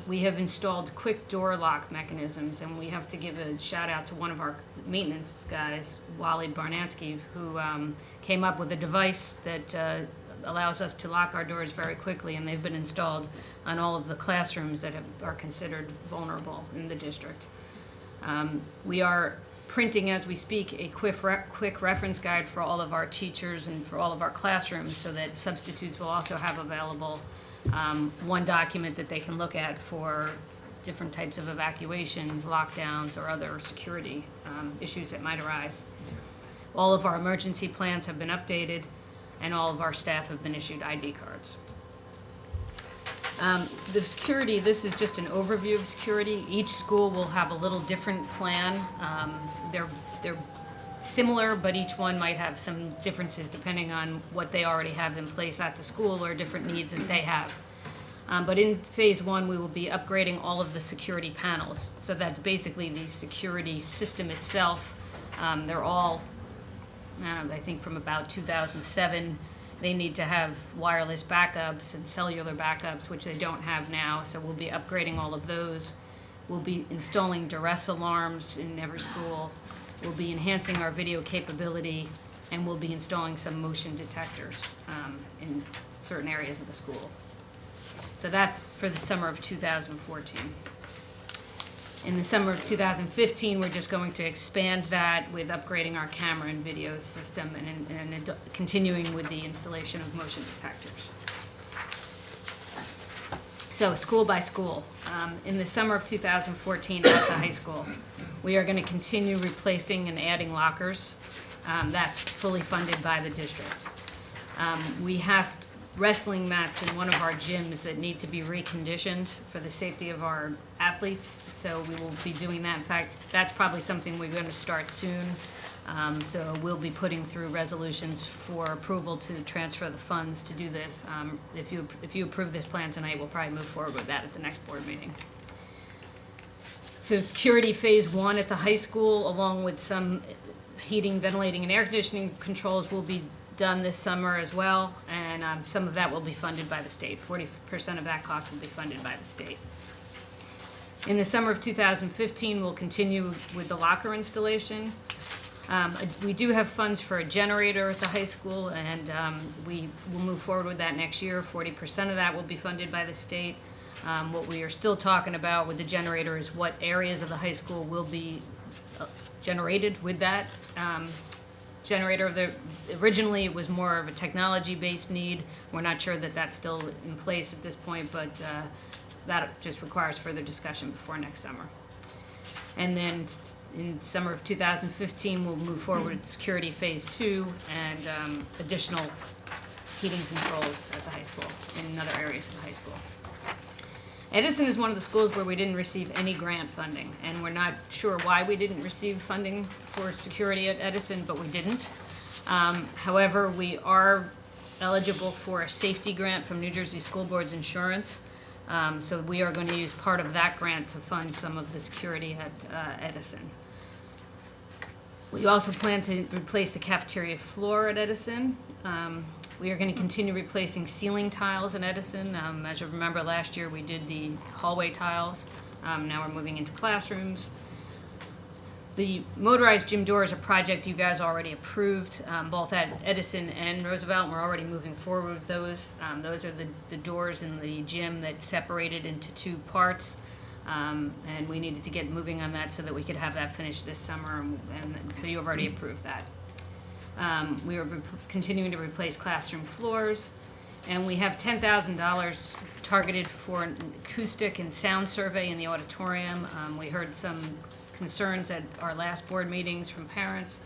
We have installed quick door lock mechanisms, and we have to give a shout out to one of our maintenance guys, Wally Barnansky, who came up with a device that allows us to lock our doors very quickly, and they've been installed on all of the classrooms that are considered vulnerable in the district. We are printing, as we speak, a quick reference guide for all of our teachers and for all of our classrooms, so that substitutes will also have available one document that they can look at for different types of evacuations, lockdowns, or other security issues that might arise. All of our emergency plans have been updated, and all of our staff have been issued ID cards. The security, this is just an overview of security. Each school will have a little different plan. They're similar, but each one might have some differences depending on what they already have in place at the school or different needs that they have. But in phase one, we will be upgrading all of the security panels. So that's basically the security system itself. They're all, I think from about 2007, they need to have wireless backups and cellular backups, which they don't have now. So we'll be upgrading all of those. We'll be installing duress alarms in every school. We'll be enhancing our video capability, and we'll be installing some motion detectors in certain areas of the school. So that's for the summer of 2014. In the summer of 2015, we're just going to expand that with upgrading our camera and video system and continuing with the installation of motion detectors. So school by school. In the summer of 2014 at the high school, we are going to continue replacing and adding lockers. That's fully funded by the district. We have wrestling mats in one of our gyms that need to be reconditioned for the safety of our athletes, so we will be doing that. In fact, that's probably something we're going to start soon. So we'll be putting through resolutions for approval to transfer the funds to do this. If you approve this plan tonight, we'll probably move forward with that at the next board meeting. So security phase one at the high school, along with some heating, ventilating, and air conditioning controls, will be done this summer as well, and some of that will be funded by the state. 40% of that cost will be funded by the state. In the summer of 2015, we'll continue with the locker installation. We do have funds for a generator at the high school, and we will move forward with that next year. 40% of that will be funded by the state. What we are still talking about with the generator is what areas of the high school will be generated with that generator. Originally, it was more of a technology-based need. We're not sure that that's still in place at this point, but that just requires further discussion before next summer. And then in summer of 2015, we'll move forward with security phase 2 and additional heating controls at the high school in other areas of the high school. Edison is one of the schools where we didn't receive any grant funding, and we're not sure why we didn't receive funding for security at Edison, but we didn't. However, we are eligible for a safety grant from New Jersey School Board's insurance, so we are going to use part of that grant to fund some of the security at Edison. We also plan to replace the cafeteria floor at Edison. We are going to continue replacing ceiling tiles in Edison. As you remember, last year we did the hallway tiles. Now we're moving into classrooms. The Motorized Gym Door is a project you guys already approved, both at Edison and Roosevelt, and we're already moving forward with those. Those are the doors in the gym that separated into two parts. And we needed to get moving on that so that we could have that finished this summer, and so you have already approved that. We are continuing to replace classroom floors, and we have $10,000 targeted for an acoustic and sound survey in the auditorium. We heard some concerns at our last board meetings from parents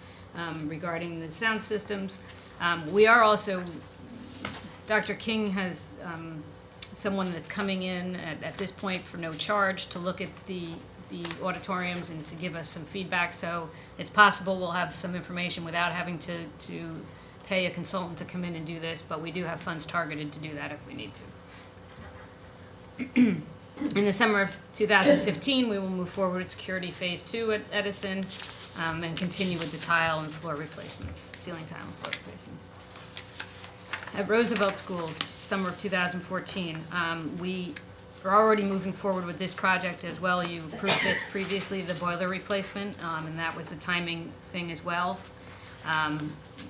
regarding the sound systems. We are also, Dr. King has someone that's coming in at this point for no charge to look at the auditoriums and to give us some feedback. So it's possible we'll have some information without having to pay a consultant to come in and do this, but we do have funds targeted to do that if we need to. In the summer of 2015, we will move forward with security phase 2 at Edison and continue with the tile and floor replacements, ceiling tile and floor replacements. At Roosevelt School, summer of 2014, we are already moving forward with this project as well. You approved this previously, the boiler replacement, and that was a timing thing as well.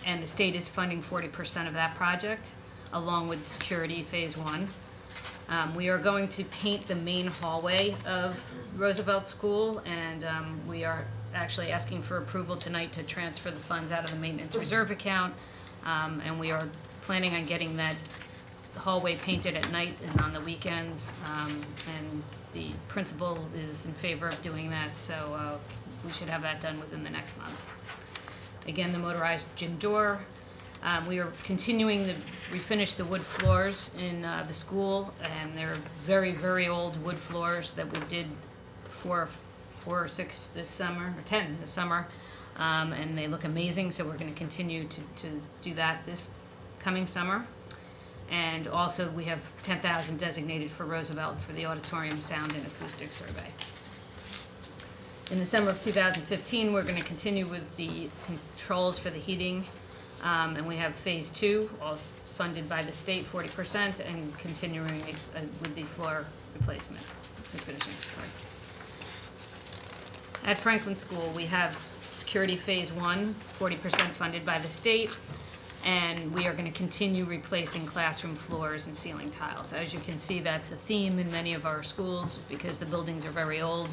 And the state is funding 40% of that project, along with security phase 1. We are going to paint the main hallway of Roosevelt School, and we are actually asking for approval tonight to transfer the funds out of the maintenance reserve account, and we are planning on getting that hallway painted at night and on the weekends, and the principal is in favor of doing that, so we should have that done within the next month. Again, the motorized gym door. We are continuing to refinish the wood floors in the school, and they're very, very old wood floors that we did 4 or 6 this summer, or 10 this summer, and they look amazing, so we're going to continue to do that this coming summer. And also, we have $10,000 designated for Roosevelt for the auditorium sound and acoustic survey. In the summer of 2015, we're going to continue with the controls for the heating, and we have phase 2, all funded by the state, 40%, and continuing with the floor replacement and finishing. Sorry. At Franklin School, we have security phase 1, 40% funded by the state, and we are going to continue replacing classroom floors and ceiling tiles. As you can see, that's a theme in many of our schools because the buildings are very old.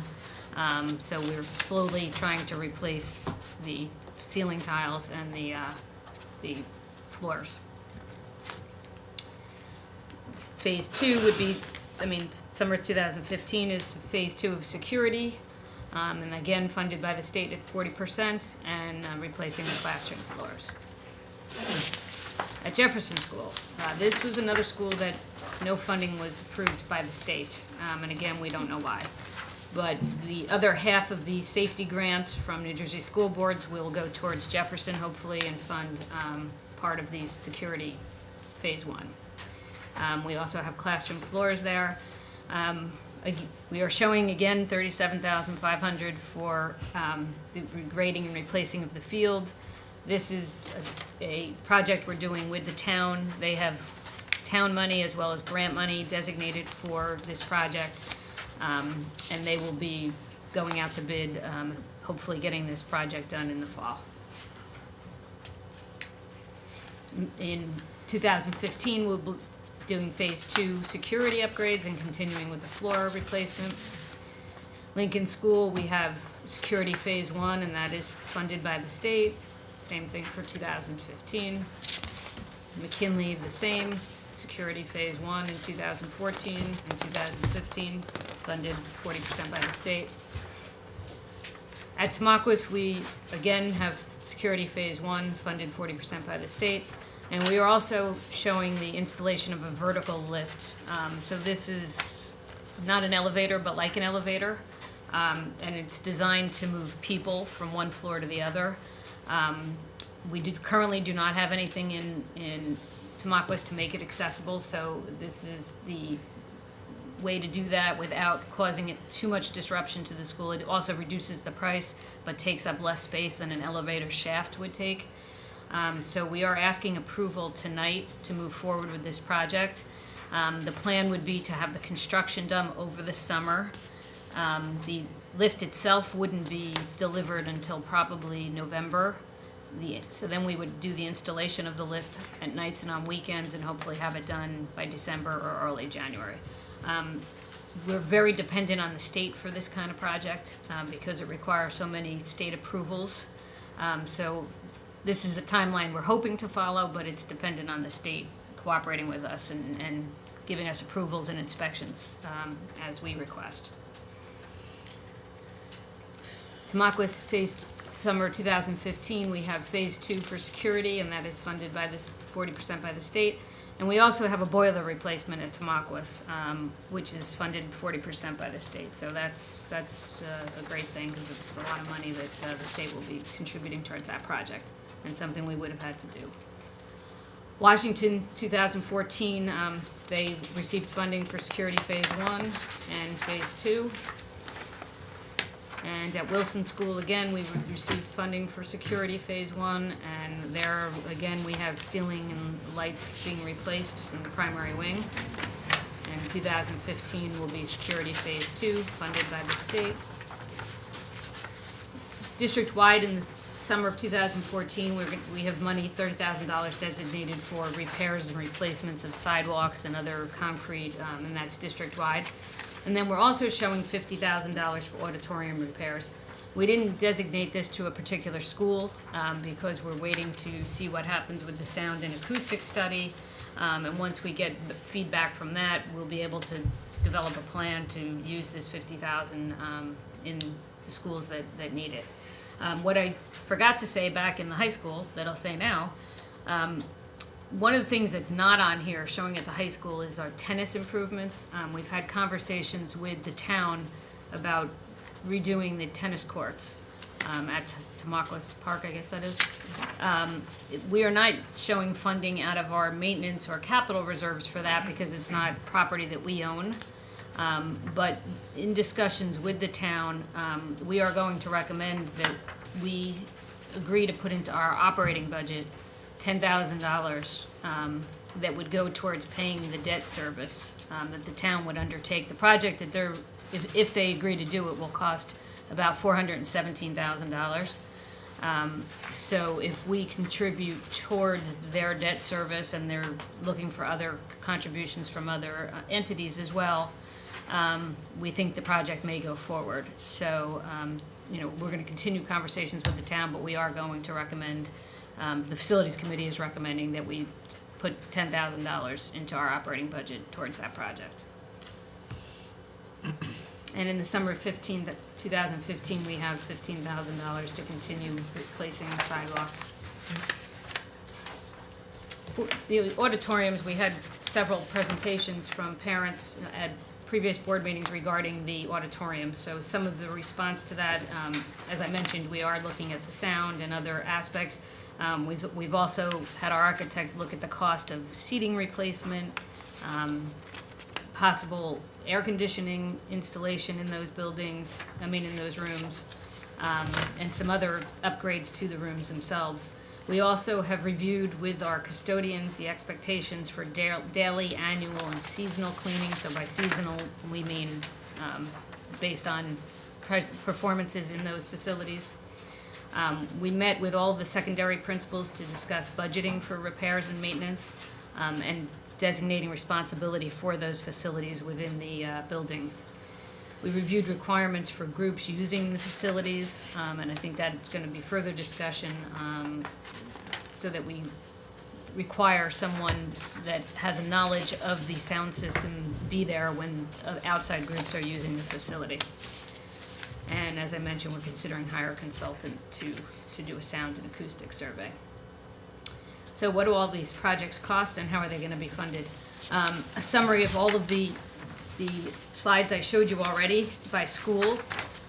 So we're slowly trying to replace the ceiling tiles and the floors. Phase 2 would be, summer 2015 is phase 2 of security, and again funded by the state at 40%, and replacing the classroom floors. At Jefferson School, this was another school that no funding was approved by the state, and again, we don't know why. But the other half of the safety grant from New Jersey school boards will go towards Jefferson, hopefully, and fund part of the security phase 1. We also have classroom floors there. We are showing, again, $37,500 for the regrading and replacing of the field. This is a project we're doing with the town. They have town money as well as grant money designated for this project, and they will be going out to bid, hopefully getting this project done in the fall. In 2015, we'll be doing phase 2 security upgrades and continuing with the floor replacement. Lincoln School, we have security phase 1, and that is funded by the state. Same thing for 2015. McKinley, the same, security phase 1 in 2014 and 2015, funded 40% by the state. At Tamaulipas, we again have security phase 1, funded 40% by the state. And we are also showing the installation of a vertical lift. So this is not an elevator, but like an elevator. And it's designed to move people from one floor to the other. We currently do not have anything in Tamaulipas to make it accessible, so this is the way to do that without causing it too much disruption to the school. It also reduces the price, but takes up less space than an elevator shaft would take. So we are asking approval tonight to move forward with this project. The plan would be to have the construction done over the summer. The lift itself wouldn't be delivered until probably November. So then we would do the installation of the lift at nights and on weekends and hopefully have it done by December or early January. we're very dependent on the state for this kind of project because it requires so many state approvals. So this is a timeline we're hoping to follow, but it's dependent on the state cooperating with us and giving us approvals and inspections as we request. Tamaqua Phase Summer 2015, we have Phase 2 for security, and that is funded by this 40% by the state. And we also have a boiler replacement at Tamaqua, which is funded 40% by the state. So that's a great thing because it's a lot of money that the state will be contributing towards that project and something we would have had to do. Washington 2014, they received funding for security Phase 1 and Phase 2. And at Wilson School, again, we received funding for security Phase 1, and there, again, we have ceiling and lights being replaced in the primary wing. And 2015 will be security Phase 2, funded by the state. District-wide, in the summer of 2014, we have money, $30,000 designated for repairs and replacements of sidewalks and other concrete, and that's district-wide. And then we're also showing $50,000 for auditorium repairs. We didn't designate this to a particular school because we're waiting to see what happens with the sound and acoustic study. And once we get the feedback from that, we'll be able to develop a plan to use this $50,000 in the schools that need it. What I forgot to say back in the high school that I'll say now, one of the things that's not on here showing at the high school is our tennis improvements. We've had conversations with the town about redoing the tennis courts at Tamaqua Park, I guess that is. We are not showing funding out of our maintenance or capital reserves for that because it's not property that we own. But in discussions with the town, we are going to recommend that we agree to put into our operating budget $10,000 that would go towards paying the debt service that the town would undertake. The project that they're, if they agree to do it, will cost about $417,000. So if we contribute towards their debt service, and they're looking for other contributions from other entities as well, we think the project may go forward. So, you know, we're going to continue conversations with the town, but we are going to recommend, the Facilities Committee is recommending that we put $10,000 into our operating budget towards that project. And in the summer of 2015, we have $15,000 to continue replacing the sidewalks. For the auditoriums, we had several presentations from parents at previous board meetings regarding the auditorium. So some of the response to that, as I mentioned, we are looking at the sound and other aspects. We've also had our architect look at the cost of seating replacement, possible air conditioning installation in those buildings, in those rooms, and some other upgrades to the rooms themselves. We also have reviewed with our custodians the expectations for daily, annual, and seasonal cleaning. So by seasonal, we mean based on performances in those facilities. We met with all the secondary principals to discuss budgeting for repairs and maintenance, and designating responsibility for those facilities within the building. We reviewed requirements for groups using the facilities, and I think that's going to be further discussion, so that we require someone that has a knowledge of the sound system be there when outside groups are using the facility. And as I mentioned, we're considering hire a consultant to do a sound and acoustic survey. So what do all these projects cost, and how are they going to be funded? A summary of all of the slides I showed you already by school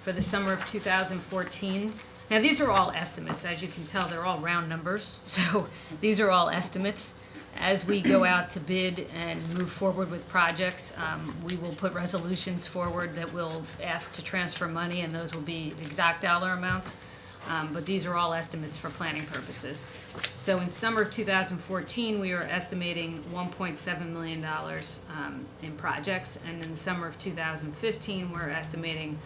for the summer of 2014. Now these are all estimates. As you can tell, they're all round numbers. So these are all estimates. As we go out to bid and move forward with projects, we will put resolutions forward that will ask to transfer money, and those will be exact dollar amounts. But these are all estimates for planning purposes. So in summer of 2014, we are estimating $1.7 million in projects, and in the summer of 2015, we're estimating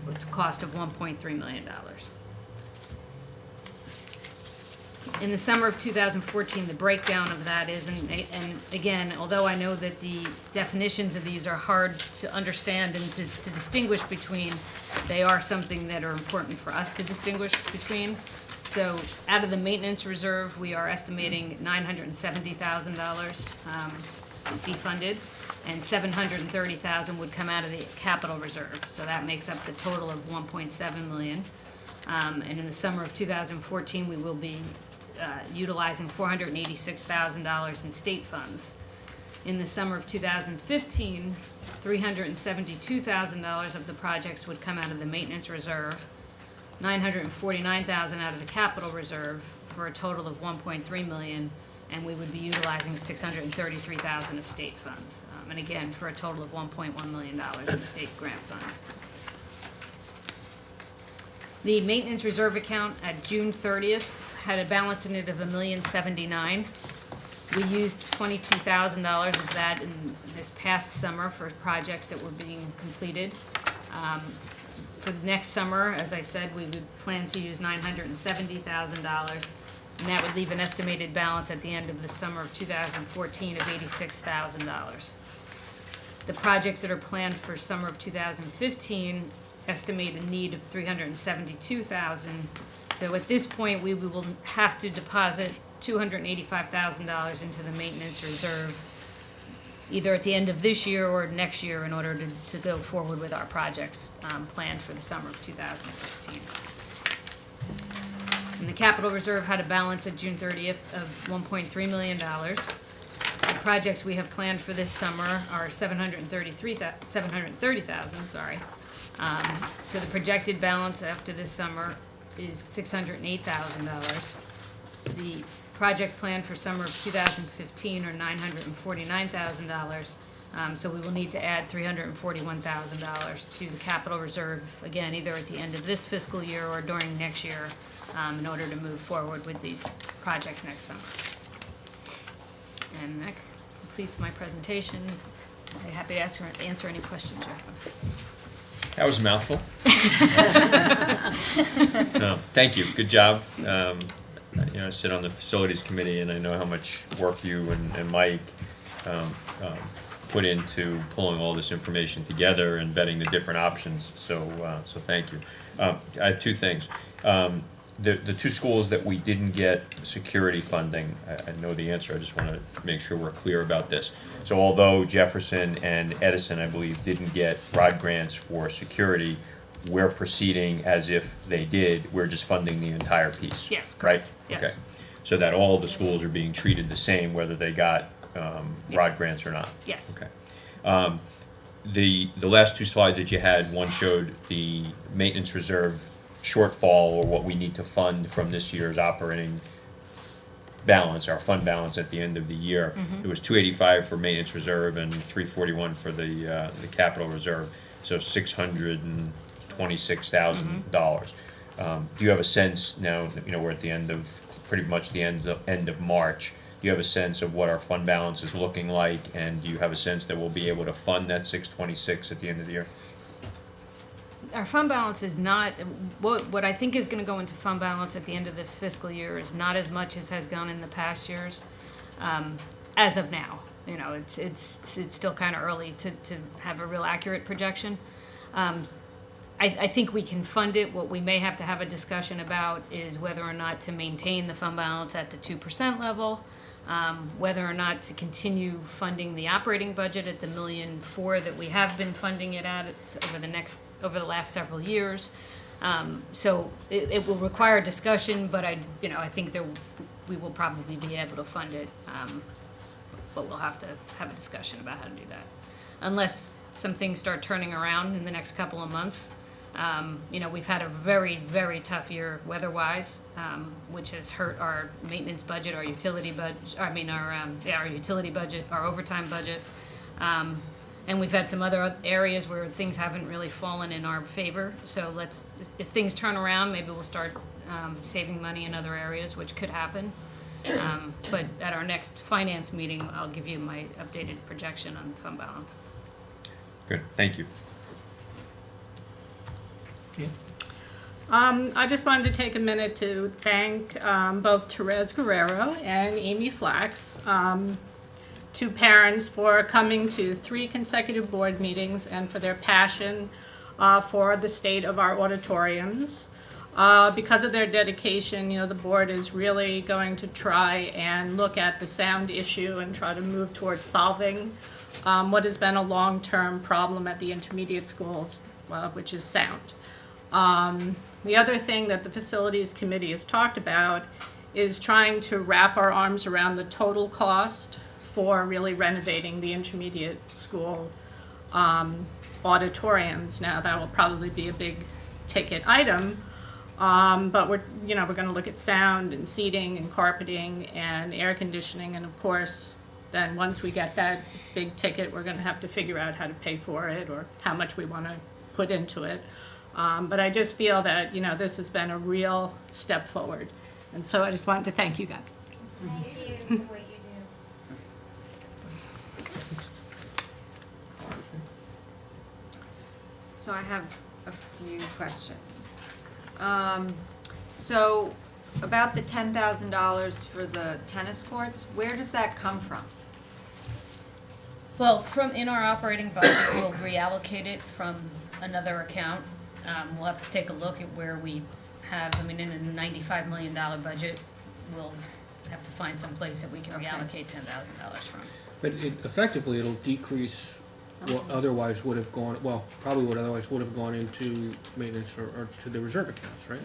a cost of $1.3 million. In the summer of 2014, the breakdown of that is, and again, although I know that the definitions of these are hard to understand and to distinguish between, they are something that are important for us to distinguish between. So out of the maintenance reserve, we are estimating $970,000 be funded, and $730,000 would come out of the capital reserve. So that makes up the total of $1.7 million. And in the summer of 2014, we will be utilizing $486,000 in state funds. In the summer of 2015, $372,000 of the projects would come out of the maintenance reserve, $949,000 out of the capital reserve, for a total of $1.3 million, and we would be utilizing $633,000 of state funds. And again, for a total of $1.1 million in state grant funds. The maintenance reserve account at June 30th had a balance in it of $1,079,000. We used $22,000 of that in this past summer for projects that were being completed. For the next summer, as I said, we would plan to use $970,000, and that would leave an estimated balance at the end of the summer of 2014 of $86,000. The projects that are planned for summer of 2015 estimate a need of $372,000. So at this point, we will have to deposit $285,000 into the maintenance reserve, either at the end of this year or next year, in order to go forward with our projects planned for the summer of 2015. And the capital reserve had a balance at June 30th of $1.3 million. The projects we have planned for this summer are $730,000, sorry. So the projected balance after this summer is $608,000. The projects planned for summer of 2015 are $949,000. So we will need to add $341,000 to the capital reserve, again, either at the end of this fiscal year or during next year, in order to move forward with these projects next summer. And that completes my presentation. I'm happy to answer any questions you have. That was a mouthful. No, thank you. Good job. I sit on the facilities committee, and I know how much work you and Mike put into pulling all this information together and vetting the different options. So thank you. I have two things. The two schools that we didn't get security funding, I know the answer. I just want to make sure we're clear about this. So although Jefferson and Edison, I believe, didn't get ROD grants for security, we're proceeding as if they did. We're just funding the entire piece. Yes, correct. Right? Yes. Okay. So that all the schools are being treated the same, whether they got ROD grants or not. Yes. Okay. The last two slides that you had, one showed the maintenance reserve shortfall, or what we need to fund from this year's operating balance, our fund balance at the end of the year. It was $285 for maintenance reserve and $341 for the capital reserve, so $626,000. Do you have a sense now? We're at the end of pretty much the end of March. Do you have a sense of what our fund balance is looking like, and do you have a sense that we'll be able to fund that $626 at the end of the year? Our fund balance is not, what I think is going to go into fund balance at the end of this fiscal year is not as much as has gone in the past years, as of now. It's still kind of early to have a real accurate projection. I think we can fund it. What we may have to have a discussion about is whether or not to maintain the fund balance at the 2% level, whether or not to continue funding the operating budget at the $1.4 million that we have been funding it at over the last several years. So it will require discussion, but I think we will probably be able to fund it, but we'll have to have a discussion about how to do that, unless some things start turning around in the next couple of months. We've had a very, very tough year weather-wise, which has hurt our maintenance budget, our utility budget, our utility budget, our overtime budget. And we've had some other areas where things haven't really fallen in our favor. So if things turn around, maybe we'll start saving money in other areas, which could happen. But at our next finance meeting, I'll give you my updated projection on fund balance. Good, thank you. Yeah. I just wanted to take a minute to thank both Therese Guerrero and Amy Flax, two parents, for coming to 3 consecutive board meetings and for their passion for the state of our auditoriums. Because of their dedication, the board is really going to try and look at the sound issue and try to move towards solving what has been a long-term problem at the intermediate schools, which is sound. The other thing that the Facilities Committee has talked about is trying to wrap our arms around the total cost for really renovating the intermediate school auditoriums. Now, that will probably be a big ticket item, but we're going to look at sound and seating and carpeting and air conditioning, and of course, then once we get that big ticket, we're going to have to figure out how to pay for it or how much we want to put into it. But I just feel that, this has been a real step forward. And so I just wanted to thank you guys. Thank you for what you do. So I have a few questions. So about the $10,000 for the tennis courts, where does that come from? Well, in our operating budget, we'll reallocate it from another account. We'll have to take a look at where we have, in a $95 million budget, we'll have to find some place that we can reallocate $10,000 from. But effectively, it'll decrease what otherwise would have gone, probably what otherwise would have gone into maintenance or to the reserve accounts, right?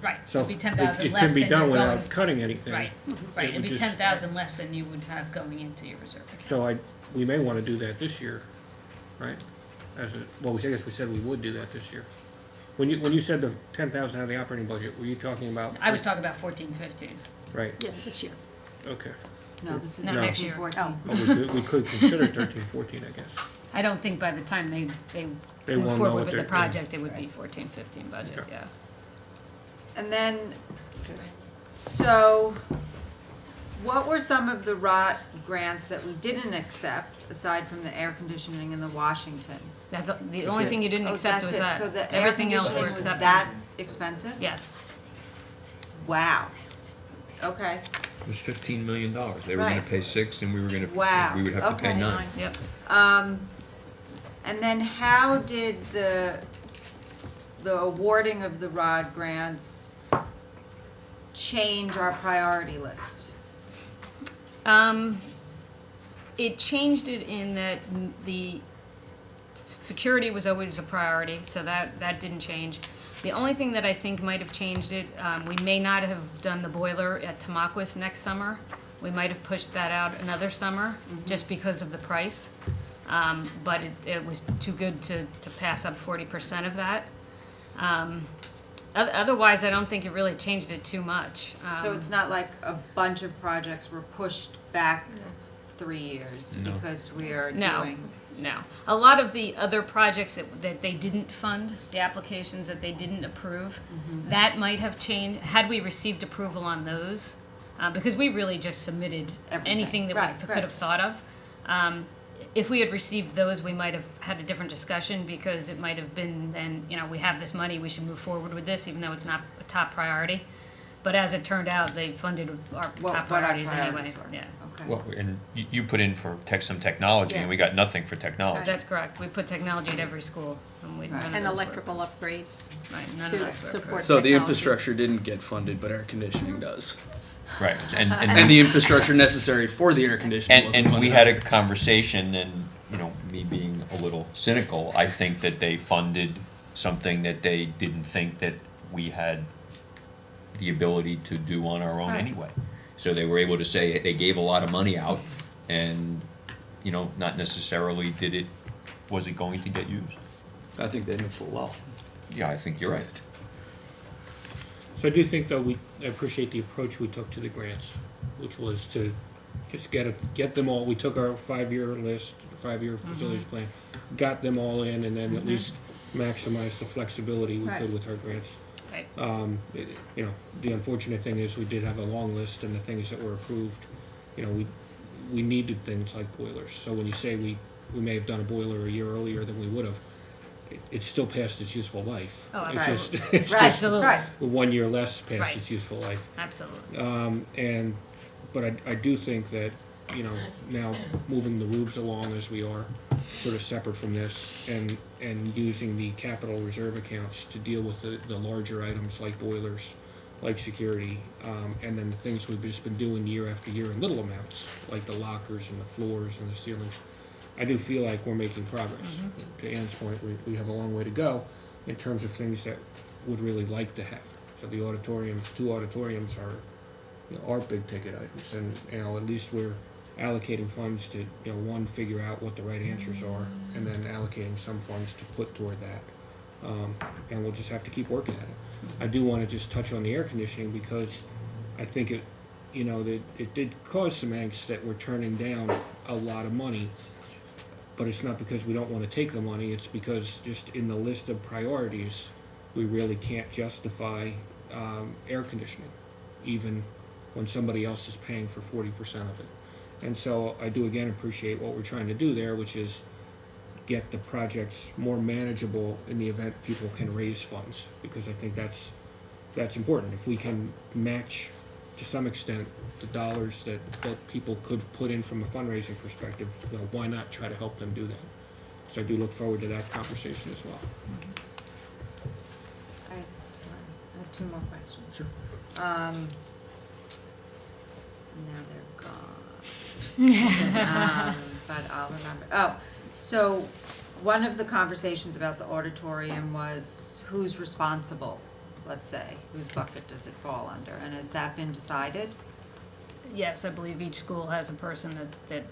Right. So It'd be 10,000 it less can than be you're done going. without cutting anything. Right. It It'd would be just- 10,000 less than you would have going into your reserve account. So we may want to do that this year, right? I guess we said we would do that this year. When you said the 10,000 out of the operating budget, were you talking about? I was talking about 14, 15. Right, Yeah, this year. okay. No, this is No, next year. 14. Well, we could consider 13, 14, I guess. I don't think by the time they They move won't know forward what with the they're- project, it would be 14, 15 budget, Okay. yeah. And then, so what were some of the ROT grants that we didn't accept, aside from the air conditioning and the Washington? That's the only thing you didn't Oh, accept that's was it. that. So the air Everything else we're conditioning was accepting. that expensive? Yes. Wow. Okay. It was $15 million. They were gonna Right. pay 6 and we Wow. would have to pay Okay. 9. Yep. And then how did the awarding of the ROD grants change our priority list? It changed it in that the security was always a priority, so that didn't change. The only thing that I think might have changed it, we may not have done the boiler at Tamaqua next summer. We might have pushed that out another summer, just because of the price. But it was too good to pass up 40% of that. Otherwise, I don't think it really changed it too much. So it's not like a bunch of projects were pushed back 3 years No. because we are No. doing. No. A lot of the other projects that they didn't fund, the applications that they didn't approve, that might have changed, had we received approval on those, because we really just submitted Everything. anything that Right, we right. could have thought of. If we had received those, we might have had a different discussion, because it might have been then, we have this money, we should move forward with this, even though it's not a top priority. But as it turned out, they funded our What top our priorities anyway. priorities were. Yeah. Okay. Well, and you put in for some technology and we got nothing for technology. That's correct. We put technology at every school, and Right. none of And those were- electrical upgrades Right, none of to those were support approved. So the technology. infrastructure didn't get funded, but air conditioning does. Right, And the infrastructure necessary for the air conditioning wasn't and we funded had a either. conversation, and me being a little cynical, I think that they funded something that they didn't think that we had the ability to do on our own Right. anyway. So they were able to say they gave a lot of money out, and not necessarily was it going to get used. I think they knew full well. Yeah, I think you're right. So I do think, though, I appreciate the approach we took to the grants, which was to just get them all. We took our 5-year list, 5-year facilities plan, got them all in, and then at least maximize the flexibility we Right. could with our grants. Right. The unfortunate thing is we did have a long list, and the things that were approved, we needed things like boilers. So when you say we may have done a boiler a year earlier than we would have, it's still past its useful life. Oh, It's absolutely. just, it's Right, just Absolutely. right. 1 year less past Right. its useful life. Absolutely. But I do think that, you know, now moving the roofs along as we are, sort of separate from this, and using the capital reserve accounts to deal with the larger items like boilers, like security, and then the things we've just been doing year after year in little amounts, like the lockers and the floors and the ceilings. I do feel like we're making progress. To Ann's point, we have a long way to go in terms of things that would really like to have. So the auditoriums, 2 auditoriums are, you know, are big ticket items, and, you know, at least we're allocating funds to, you know, one, figure out what the right answers are, and then allocating some funds to put toward that. And we'll just have to keep working at it. I do want to just touch on the air conditioning, because I think it, you know, that it did cause some angst that we're turning down a lot of money, but it's not because we don't want to take the money, it's because just in the list of priorities, we really can't justify air conditioning, even when somebody else is paying for 40% of it. And so I do again appreciate what we're trying to do there, which is get the projects more manageable in the event people can raise funds, because I think that's important. If we can match to some extent the dollars that people could put in from a fundraising perspective, you know, why not try to help them do that? So I do look forward to that conversation as well. I have 2 more questions. Sure. Now they're gone. But I'll remember. Oh, so one of the conversations about the auditorium was who's responsible, let's say, whose bucket does it fall under, and has that been decided? Yes, I believe each school has a person that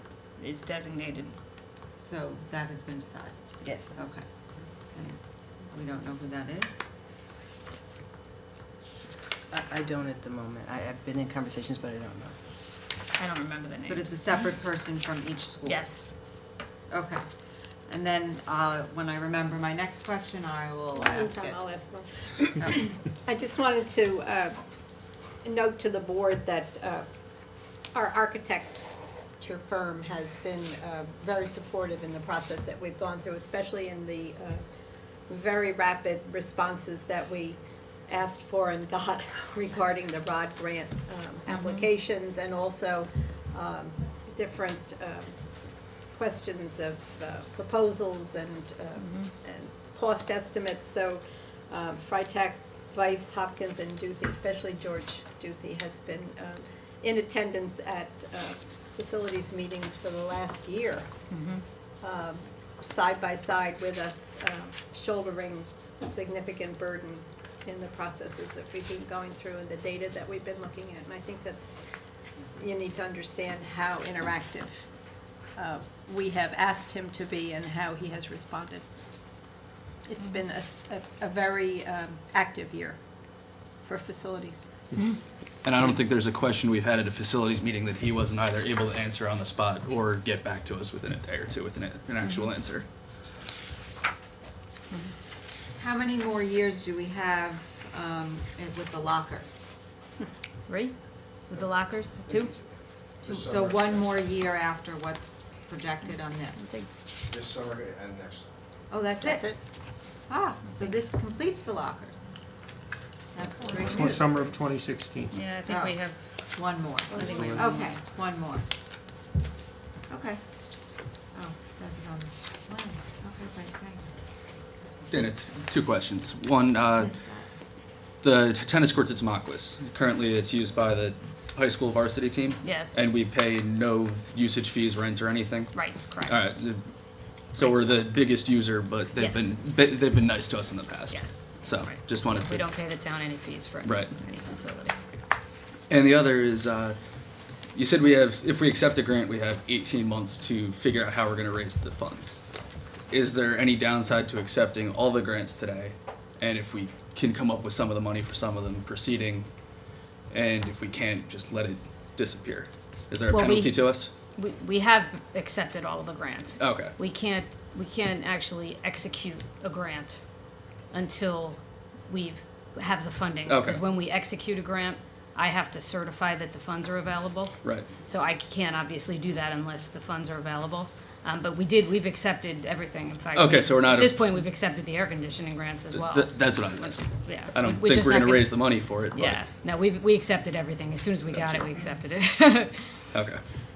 is designated. So that has been decided? Yes. Okay. And we don't know who that is? I don't at the moment. I've been in conversations, but I don't know. I don't remember the name. But it's a separate person from each school? Yes. Okay. And then, when I remember my next question, I will ask it. I'll ask one. I just wanted to note to the board that our architecture firm has been very supportive in the process that we've gone through, especially in the very rapid responses that we asked for and got regarding the ROD grant applications, and also different questions of proposals and cost estimates. So Freitag, Weiss, Hopkins, and Duthie, especially George Duthie, has been in attendance at facilities meetings for the last year, side by side with us, shouldering a significant burden in the processes that we've been going through and the data that we've been looking at. And I think that you need to understand how interactive we have asked him to be and how he has responded. It's been a very active year for facilities. And I don't think there's a question we've had at a facilities meeting that he wasn't either able to answer on the spot or get back to us within a day or two with an actual answer. How many more years do we have with the lockers? 3 with the lockers? 2? So 1 more year after what's projected on I this? think This summer and next summer. Oh, that's it? That's it. Ah, so this completes the lockers. That's great For news. summer of 2016. Yeah, I think Oh. we have. 1 more. I think we have. Okay, 1 more. Okay. Oh, it says it on the plan. Okay, great, thanks. And it's 2 questions. One, Missed the tennis courts at Tamaulipas. Currently, it's used by the high school varsity team. Yes. And we pay no usage fees, rent, or anything. Right. Correct. All right. So we're the biggest user, but they've been nice to us in the past. Yes. So Right. just wanted to. We don't pay the town any fees for Right. any facility. And the other is, you said if we accept a grant, we have 18 months to figure out how we're going to raise the funds. Is there any downside to accepting all the grants today? And if we can come up with some of the money for some of them proceeding, and if we can't, just let it disappear? Is there a Well, penalty to us? We have accepted all of the grants. Okay. We can't actually execute a grant until we have the funding. Okay. Because when we execute a grant, I have to certify that the funds are available. Right. So I can't obviously do that unless the funds are available. But we've accepted everything. In fact, Okay, so we're not at this point, we've accepted the air conditioning grants as well. That's what I was asking. Yeah. I don't We're think just we're not going to gonna- raise the money for it. But, Yeah, no, we accepted everything. As soon as we got it, we accepted it. Okay.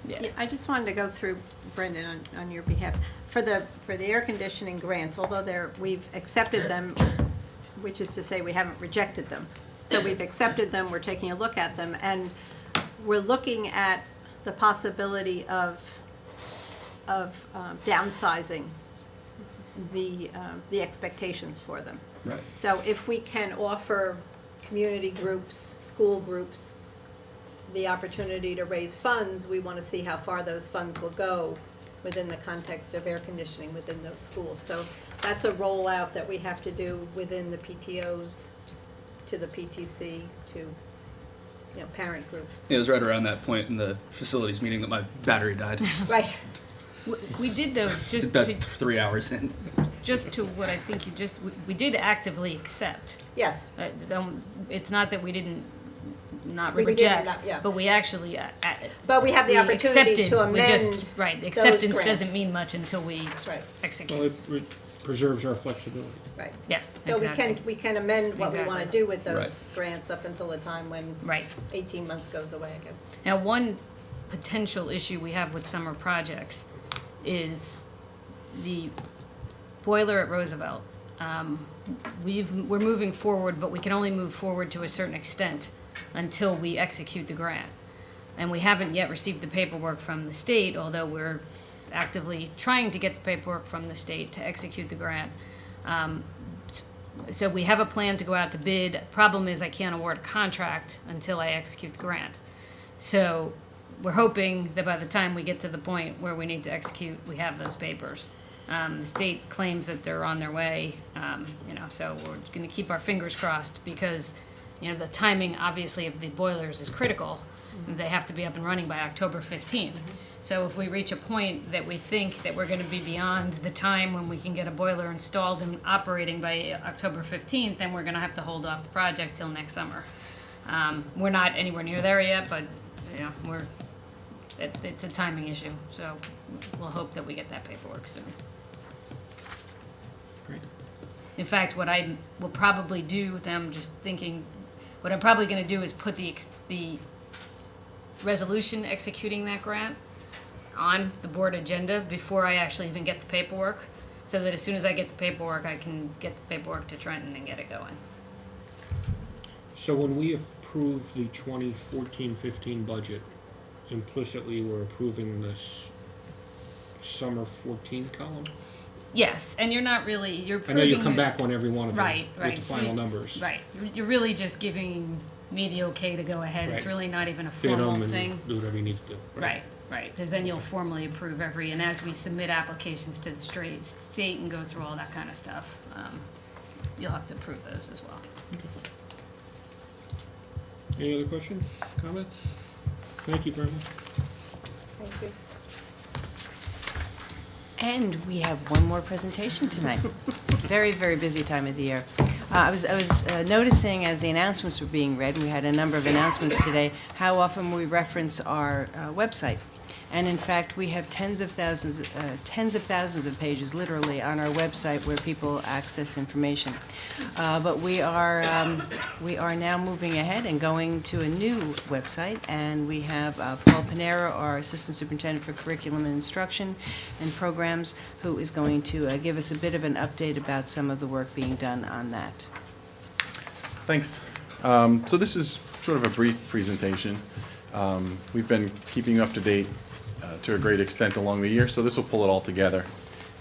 Yeah. Yeah, I just wanted to go through, Brendan, on your behalf. For the air conditioning grants, although we've accepted them, which is to say we haven't rejected them. So we've accepted them, we're taking a look at them, and we're looking at the possibility of downsizing the expectations for them. Right. So if we can offer community groups, school groups, the opportunity to raise funds, we want to see how far those funds will go within the context of air conditioning within those schools. So that's a rollout that we have to do within the PTOs, to the PTC, to, parent groups. It was right around that point in the facilities meeting that my battery died. Right. We did though, just About to, 3 hours in. just to what I think we did actively accept. Yes. It's not that we didn't not We didn't reject, not- yeah. but we actually. But we have the we opportunity accepted, to we amend just, right, those acceptance grants. doesn't mean much until we Right, execute. Well, it preserves our flexibility. right. Yes, So exactly. we can amend what we want to Exactly. do with Right. those grants up until the time when Right. 18 months goes away, I guess. Now, one potential issue we have with summer projects is the boiler at Roosevelt. We're moving forward, but we can only move forward to a certain extent until we execute the grant. And we haven't yet received the paperwork from the state, although we're actively trying to get the paperwork from the state to execute the grant. So we have a plan to go out to bid. Problem is I can't award a contract until I execute the grant. So we're hoping that by the time we get to the point where we need to execute, we have those papers. The state claims that they're on their way, so we're going to keep our fingers crossed because, the timing obviously of the boilers is critical. They have to be up and running by October 15th. So if we reach a point that we think that we're going to be beyond the time when we can get a boiler installed and operating by October 15th, then we're going to have to hold off the project till next summer. We're not anywhere near there yet, but it's a timing issue. So we'll hope that we get that paperwork soon. Great. In fact, what I will probably do, I'm just thinking, what I'm probably going to do is put the resolution executing that grant on the board agenda before I actually even get the paperwork, so that as soon as I get the paperwork, I can get the paperwork to Trenton and get it going. So when we approve the 2014-15 budget, implicitly we're approving this summer 14 column? Yes, and you're not really, you're I proving. know you come back on every one of them Right. with the So final you- numbers. Right. You're really just giving me the okay to go ahead. It's Right. really not even a Bid formal 'em and thing. do whatever you need to do. Right, because then you'll formally approve and as we submit applications to the state and go through all that kind of stuff, you'll have to approve those as well. Any other questions, comments? Thank you, Brendan. Thank you. And we have one more presentation tonight. Very, very busy time of the year. I was noticing as the announcements were being read, and we had a number of announcements today, how often we reference our website. And in fact, we have tens of thousands of pages, literally, on our website where people access information. But we are now moving ahead and going to a new website, and we have Paul Panera, our Assistant Superintendent for Curriculum and Instruction and Programs, who is going to give us a bit of an update about some of the work being done on that. Thanks. So this is sort of a brief presentation. We've been keeping you up to date to a great extent along the year, so this will pull it all together.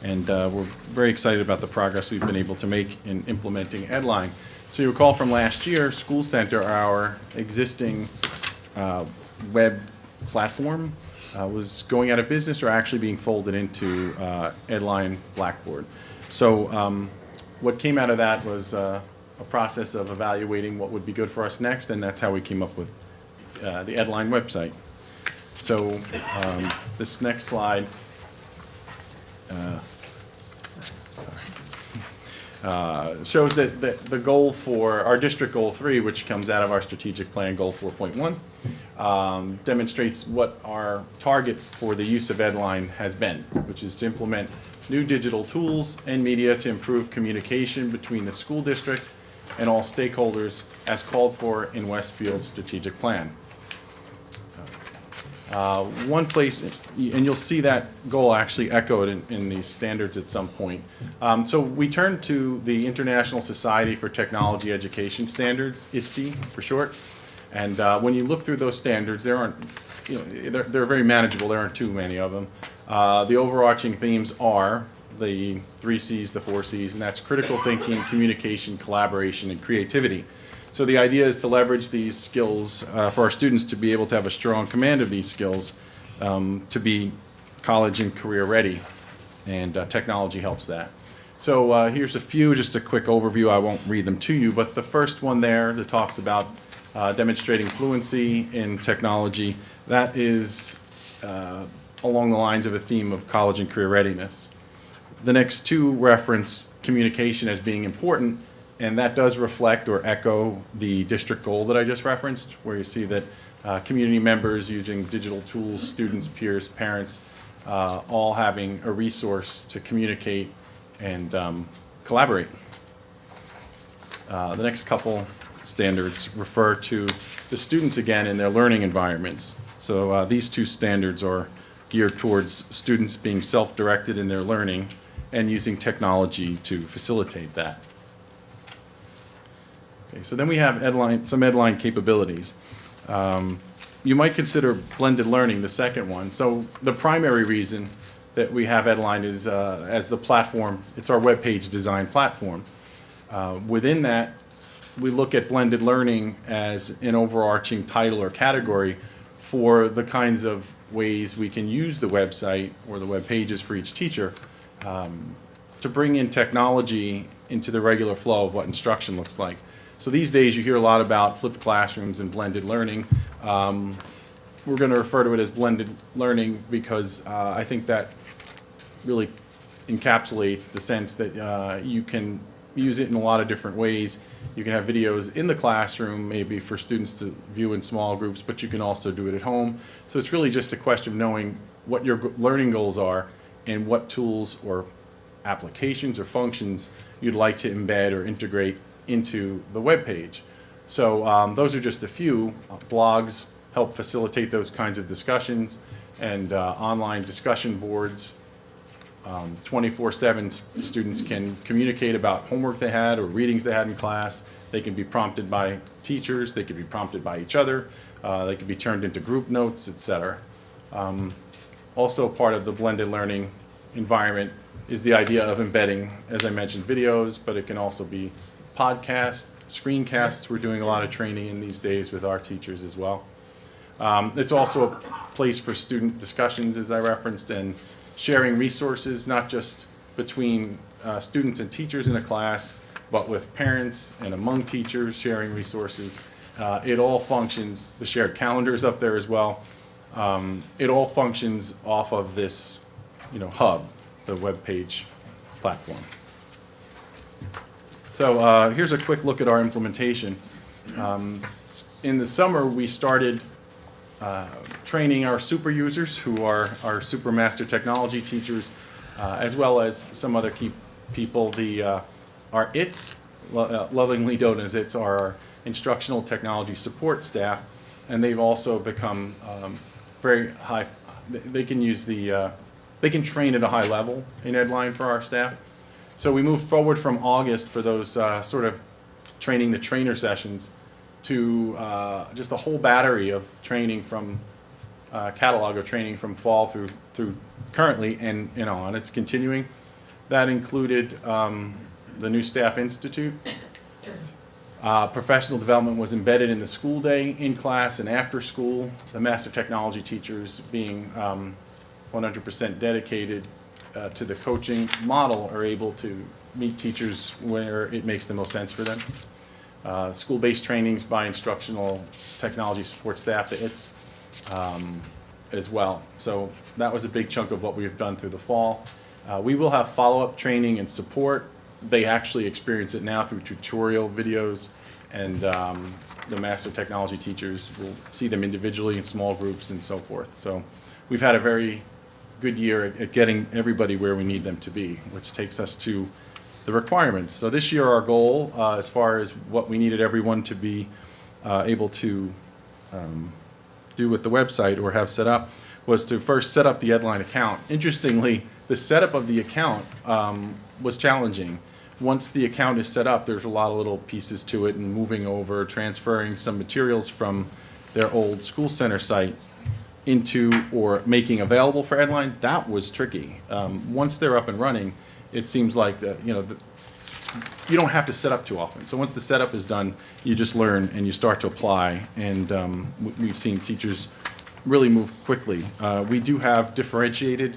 And we're very excited about the progress we've been able to make in implementing Edline. So you recall from last year, School Center, our existing web platform, was going out of business or actually being folded into Edline Blackboard. So what came out of that was a process of evaluating what would be good for us next, and that's how we came up with the Edline website. So this next slide shows that the goal for our district goal 3, which comes out of our strategic plan goal 4.1, demonstrates what our target for the use of Edline has been, which is to implement new digital tools and media to improve communication between the school district and all stakeholders as called for in Westfield's strategic plan. One place, and you'll see that goal actually echoed in these standards at some point. So we turn to the International Society for Technology Education Standards, ISTE for short. And when you look through those standards, there aren't, they're very manageable. There aren't too many of them. The overarching themes are the 3 C's, the 4 C's, and that's critical thinking, communication, collaboration, and creativity. So the idea is to leverage these skills for our students to be able to have a strong command of these skills to be college and career ready, and technology helps that. So here's a few, just a quick overview. I won't read them to you, but the first one there that talks about demonstrating fluency in technology, that is along the lines of a theme of college and career readiness. The next 2 reference communication as being important, and that does reflect or echo the district goal that I just referenced, where you see that community members using digital tools, students, peers, parents, all having a resource to communicate and collaborate. The next couple standards refer to the students again in their learning environments. So these 2 standards are geared towards students being self-directed in their learning and using technology to facilitate that. Okay, so then we have some Edline capabilities. You might consider blended learning the second one. So the primary reason that we have Edline is as the platform, it's our web page design platform. Within that, we look at blended learning as an overarching title or category for the kinds of ways we can use the website or the web pages for each teacher to bring in technology into the regular flow of what instruction looks like. So these days you hear a lot about flipped classrooms and blended learning. We're going to refer to it as blended learning because I think that really encapsulates the sense that you can use it in a lot of different ways. You can have videos in the classroom, maybe for students to view in small groups, but you can also do it at home. So it's really just a question of knowing what your learning goals are and what tools or applications or functions you'd like to embed or integrate into the web page. So those are just a few. Blogs help facilitate those kinds of discussions, and online discussion boards. 24/7 students can communicate about homework they had or readings they had in class. They can be prompted by teachers, they can be prompted by each other, they can be turned into group notes, etc. Also part of the blended learning environment is the idea of embedding, as I mentioned, videos, but it can also be podcasts, screencasts. We're doing a lot of training in these days with our teachers as well. It's also a place for student discussions, as I referenced, and sharing resources, not just between students and teachers in a class, but with parents and among teachers, sharing resources. It all functions, the shared calendar is up there as well. It all functions off of this, hub, the web page platform. So here's a quick look at our implementation. In the summer, we started training our super users, who are our super master technology teachers, as well as some other key people. Our ITS, lovingly known as ITS, are our instructional technology support staff, and they've also become very high. They can use they can train at a high level in Edline for our staff. So we moved forward from August for those sort of training the trainer sessions to just a whole battery of training from catalog of training from fall through currently and on. It's continuing. That included the new Staff Institute. Professional development was embedded in the school day, in class, and after school. The master technology teachers, being 100% dedicated to the coaching model, are able to meet teachers where it makes the most sense for them. School-based trainings by instructional technology support staff to ITS as well. So that was a big chunk of what we've done through the fall. We will have follow-up training and support they actually experience it now through tutorial videos, and the master technology teachers will see them individually in small groups and so forth. So we've had a very good year at getting everybody where we need them to be, which takes us to the requirements. So this year our goal, as far as what we needed everyone to be able to do with the website or have set up, was to first set up the Edline account. Interestingly, the setup of the account was challenging. Once the account is set up, there's a lot of little pieces to it, and moving over, transferring some materials from their old school center site into or making available for Edline, that was tricky. Once they're up and running, it seems like you don't have to set up too often. So once the setup is done, you just learn and you start to apply, and we've seen teachers really move quickly. We do have differentiated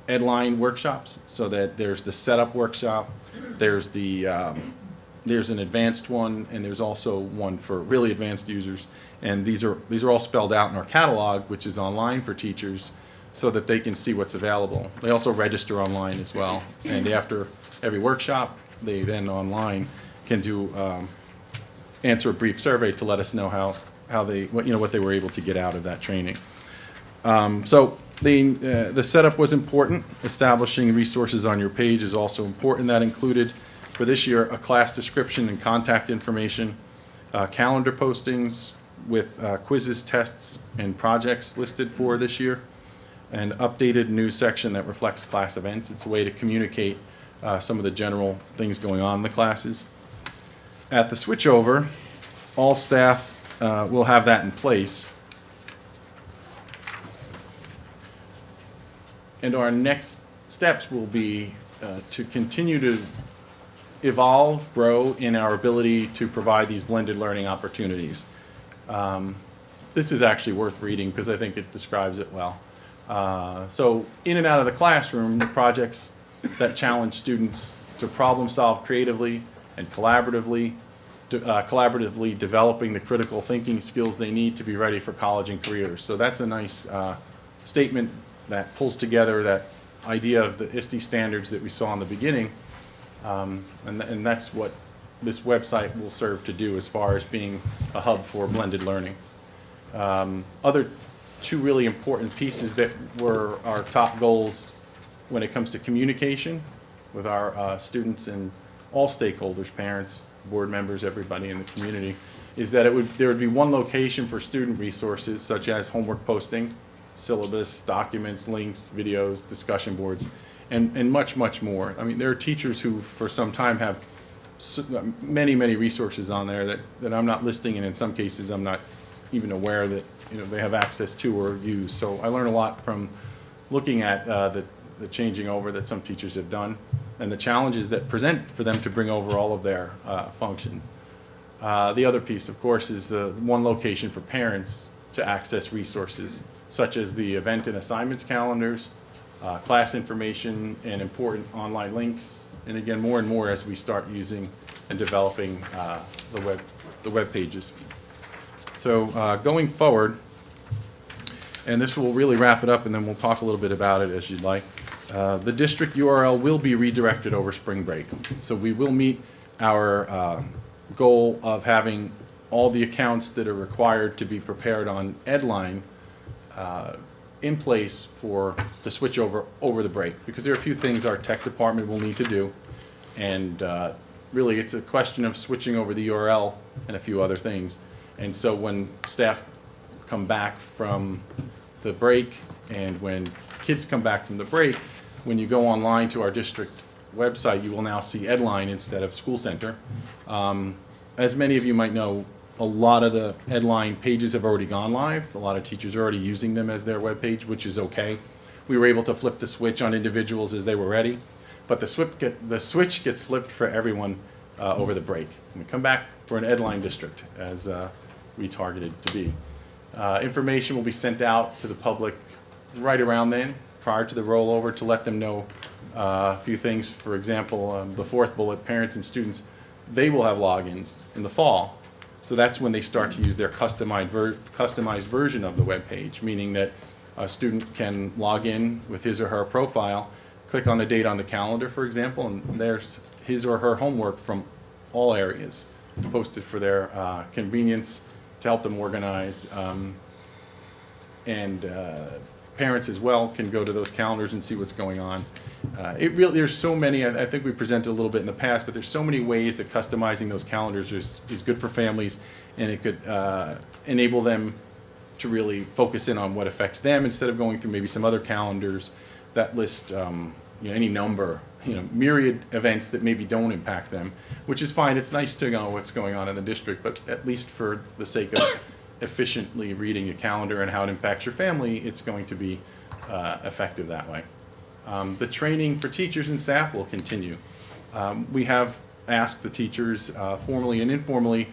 Edline workshops, so that there's the setup workshop, there's an advanced one, and there's also one for really advanced users. And these are all spelled out in our catalog, which is online for teachers, so that they can see what's available. They also register online as well, and after every workshop, they then online can do answer a brief survey to let us know what they were able to get out of that training. So the setup was important. Establishing resources on your page is also important. That included, for this year, a class description and contact information, calendar postings with quizzes, tests, and projects listed for this year, and updated news section that reflects class events. It's a way to communicate some of the general things going on in the classes. At the switchover, all staff will have that in place. And our next steps will be to continue to evolve, grow in our ability to provide these blended learning opportunities. This is actually worth reading because I think it describes it well. So in and out of the classroom, the projects that challenge students to problem solve creatively and collaboratively developing the critical thinking skills they need to be ready for college and careers. So that's a nice statement that pulls together that idea of the ISTE standards that we saw in the beginning, and that's what this website will serve to do as far as being a hub for blended learning. Other two really important pieces that were our top goals when it comes to communication with our students and all stakeholders, parents, board members, everybody in the community, is that there would be one location for student resources such as homework posting, syllabus, documents, links, videos, discussion boards, and much, much more. I mean, there are teachers who for some time have many, many resources on there that I'm not listing, and in some cases I'm not even aware that they have access to or use. So I learn a lot from looking at the changing over that some teachers have done and the challenges that present for them to bring over all of their function. The other piece, of course, is one location for parents to access resources such as the event and assignments calendars, class information, and important online links, and again, more and more as we start using and developing the web pages. So going forward, and this will really wrap it up, and then we'll talk a little bit about it as you'd like. The district URL will be redirected over spring break. So we will meet our goal of having all the accounts that are required to be prepared on Edline in place for the switch over the break, because there are a few things our tech department will need to do, and really it's a question of switching over the URL and a few other things. And so when staff come back from the break and when kids come back from the break, when you go online to our district website, you will now see Edline instead of School Center. As many of you might know, a lot of the Edline pages have already gone live. A lot of teachers are already using them as their web page, which is okay. We were able to flip the switch on individuals as they were ready, but the switch gets flipped for everyone over the break. And we come back for an Edline district as we targeted to be. Information will be sent out to the public right around then, prior to the rollover, to let them know a few things. For example, the fourth bullet, parents and students, they will have logins in the fall. So that's when they start to use their customized version of the web page, meaning that a student can log in with his or her profile, click on a date on the calendar, for example, and there's his or her homework from all areas posted for their convenience to help them organize. And parents as well can go to those calendars and see what's going on. There's so many, I think we presented a little bit in the past, but there's so many ways that customizing those calendars is good for families, and it could enable them to really focus in on what affects them instead of going through maybe some other calendars that list any number, myriad events that maybe don't impact them, which is fine. It's nice to know what's going on in the district, but at least for the sake of efficiently reading a calendar and how it impacts your family, it's going to be effective that way. The training for teachers and staff will continue. We have asked the teachers formally and informally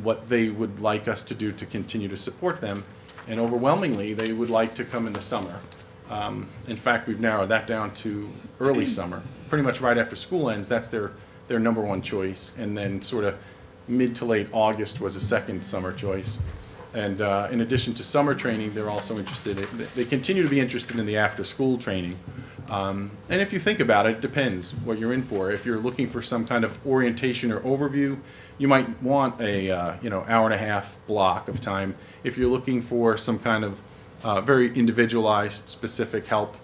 what they would like us to do to continue to support them, and overwhelmingly they would like to come in the summer. In fact, we've narrowed that down to early summer, pretty much right after school ends. That's their number one choice, and then sort of mid to late August was a second summer choice. And in addition to summer training, they're also interested, they continue to be interested in the after-school training. And if you think about it, it depends what you're in for. If you're looking for some kind of orientation or overview, you might want a hour and a half block of time. If you're looking for some kind of very individualized, specific help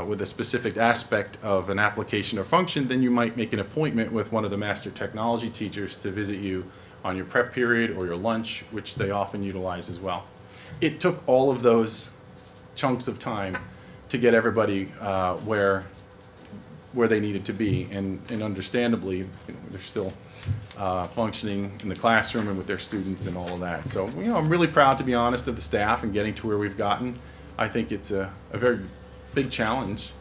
with a specific aspect of an application or function, then you might make an appointment with one of the master technology teachers to visit you on your prep period or your lunch, which they often utilize as well. It took all of those chunks of time to get everybody where they needed to be, and understandably, they're still functioning in the classroom and with their students and all of that. So, I'm really proud, to be honest, of the staff and getting to where we've gotten. I think it's a very big challenge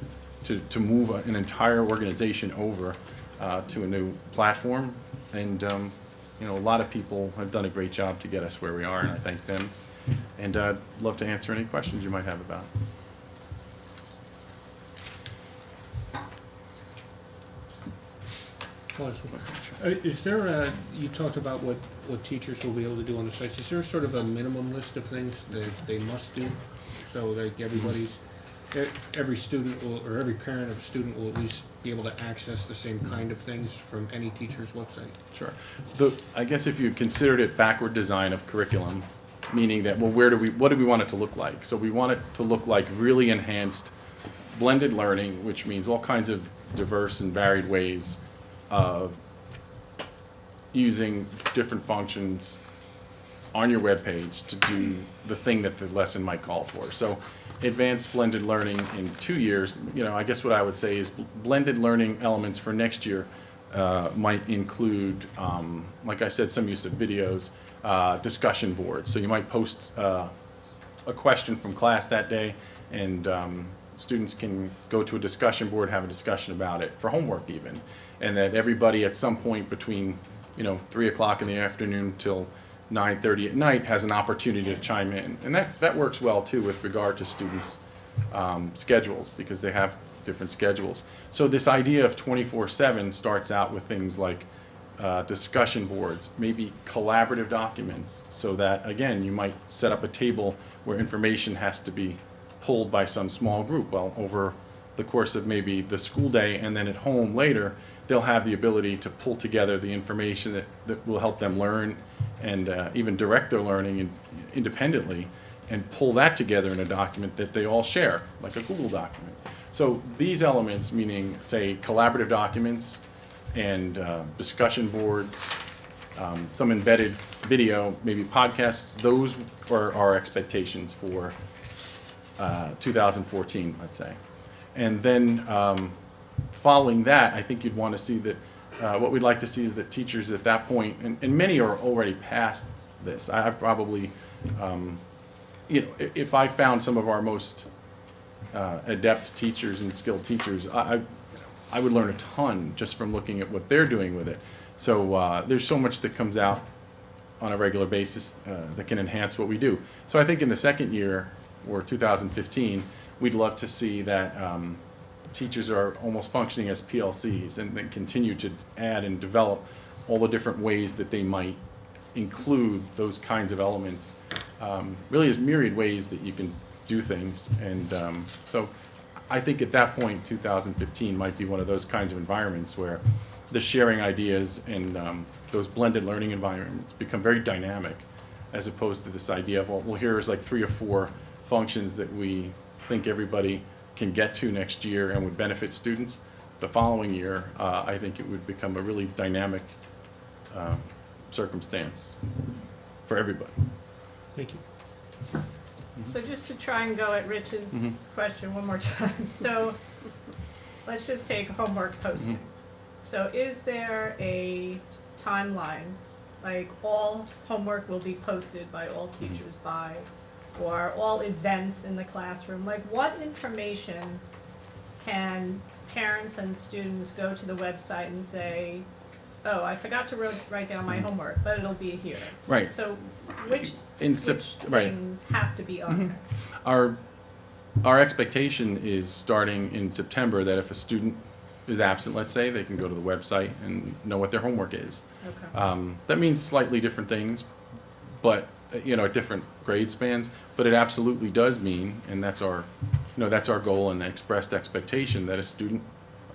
to move an entire organization over to a new platform, and a lot of people have done a great job to get us where we are, and I thank them. And I'd love to answer any questions you might have about it. Is there you talked about what teachers will be able to do on the sites. Is there sort of a minimum list of things that they must do? So like every student or every parent of a student will at least be able to access the same kind of things from any teacher's website? Sure. I guess if you considered it backward design of curriculum, meaning that, well, what do we want it to look like? So we want it to look like really enhanced blended learning, which means all kinds of diverse and varied ways of using different functions on your web page to do the thing that the lesson might call for. So advanced blended learning in 2 years, I guess what I would say is blended learning elements for next year might include, like I said, some use of videos, discussion boards. So you might post a question from class that day, and students can go to a discussion board, have a discussion about it for homework even, and that everybody at some point between 3 o'clock in the afternoon till 9:30 at night has an opportunity to chime in. And that works well too with regard to students' schedules, because they have different schedules. So this idea of 24/7 starts out with things like discussion boards, maybe collaborative documents, so that, again, you might set up a table where information has to be pulled by some small group. Well, over the course of maybe the school day and then at home later, they'll have the ability to pull together the information that will help them learn and even direct their learning independently, and pull that together in a document that they all share, like a Google document. So these elements, meaning, say, collaborative documents and discussion boards, some embedded video, maybe podcasts, those are our expectations for 2014, let's say. And then following that, I think you'd want to see that what we'd like to see is that teachers at that point, and many are already past this. I probably, if I found some of our most adept teachers and skilled teachers, I would learn a ton just from looking at what they're doing with it. So there's so much that comes out on a regular basis that can enhance what we do. So I think in the second year, or 2015, we'd love to see that teachers are almost functioning as PLCs, and then continue to add and develop all the different ways that they might include those kinds of elements. Really, there's myriad ways that you can do things, and so I think at that point, 2015 might be one of those kinds of environments where the sharing ideas and those blended learning environments become very dynamic, as opposed to this idea of, well, here's like 3 or 4 functions that we think everybody can get to next year and would benefit students. The following year, I think it would become a really dynamic circumstance for everybody. Thank you. So just to try and go at Rich's question one more time. So let's just take homework posting. So is there a timeline, like all homework will be posted by all teachers by, or all events in the classroom? Like what information can parents and students go to the website and say, oh, I forgot to write down my homework, but it'll be here. Right. So which Right. things have to be on there? Our expectation is starting in September that if a student is absent, let's say, they can go to the website and know what their homework is. Okay. That means slightly different things, but, at different grade spans, but it absolutely does mean, and that's our goal and expressed expectation, that a student,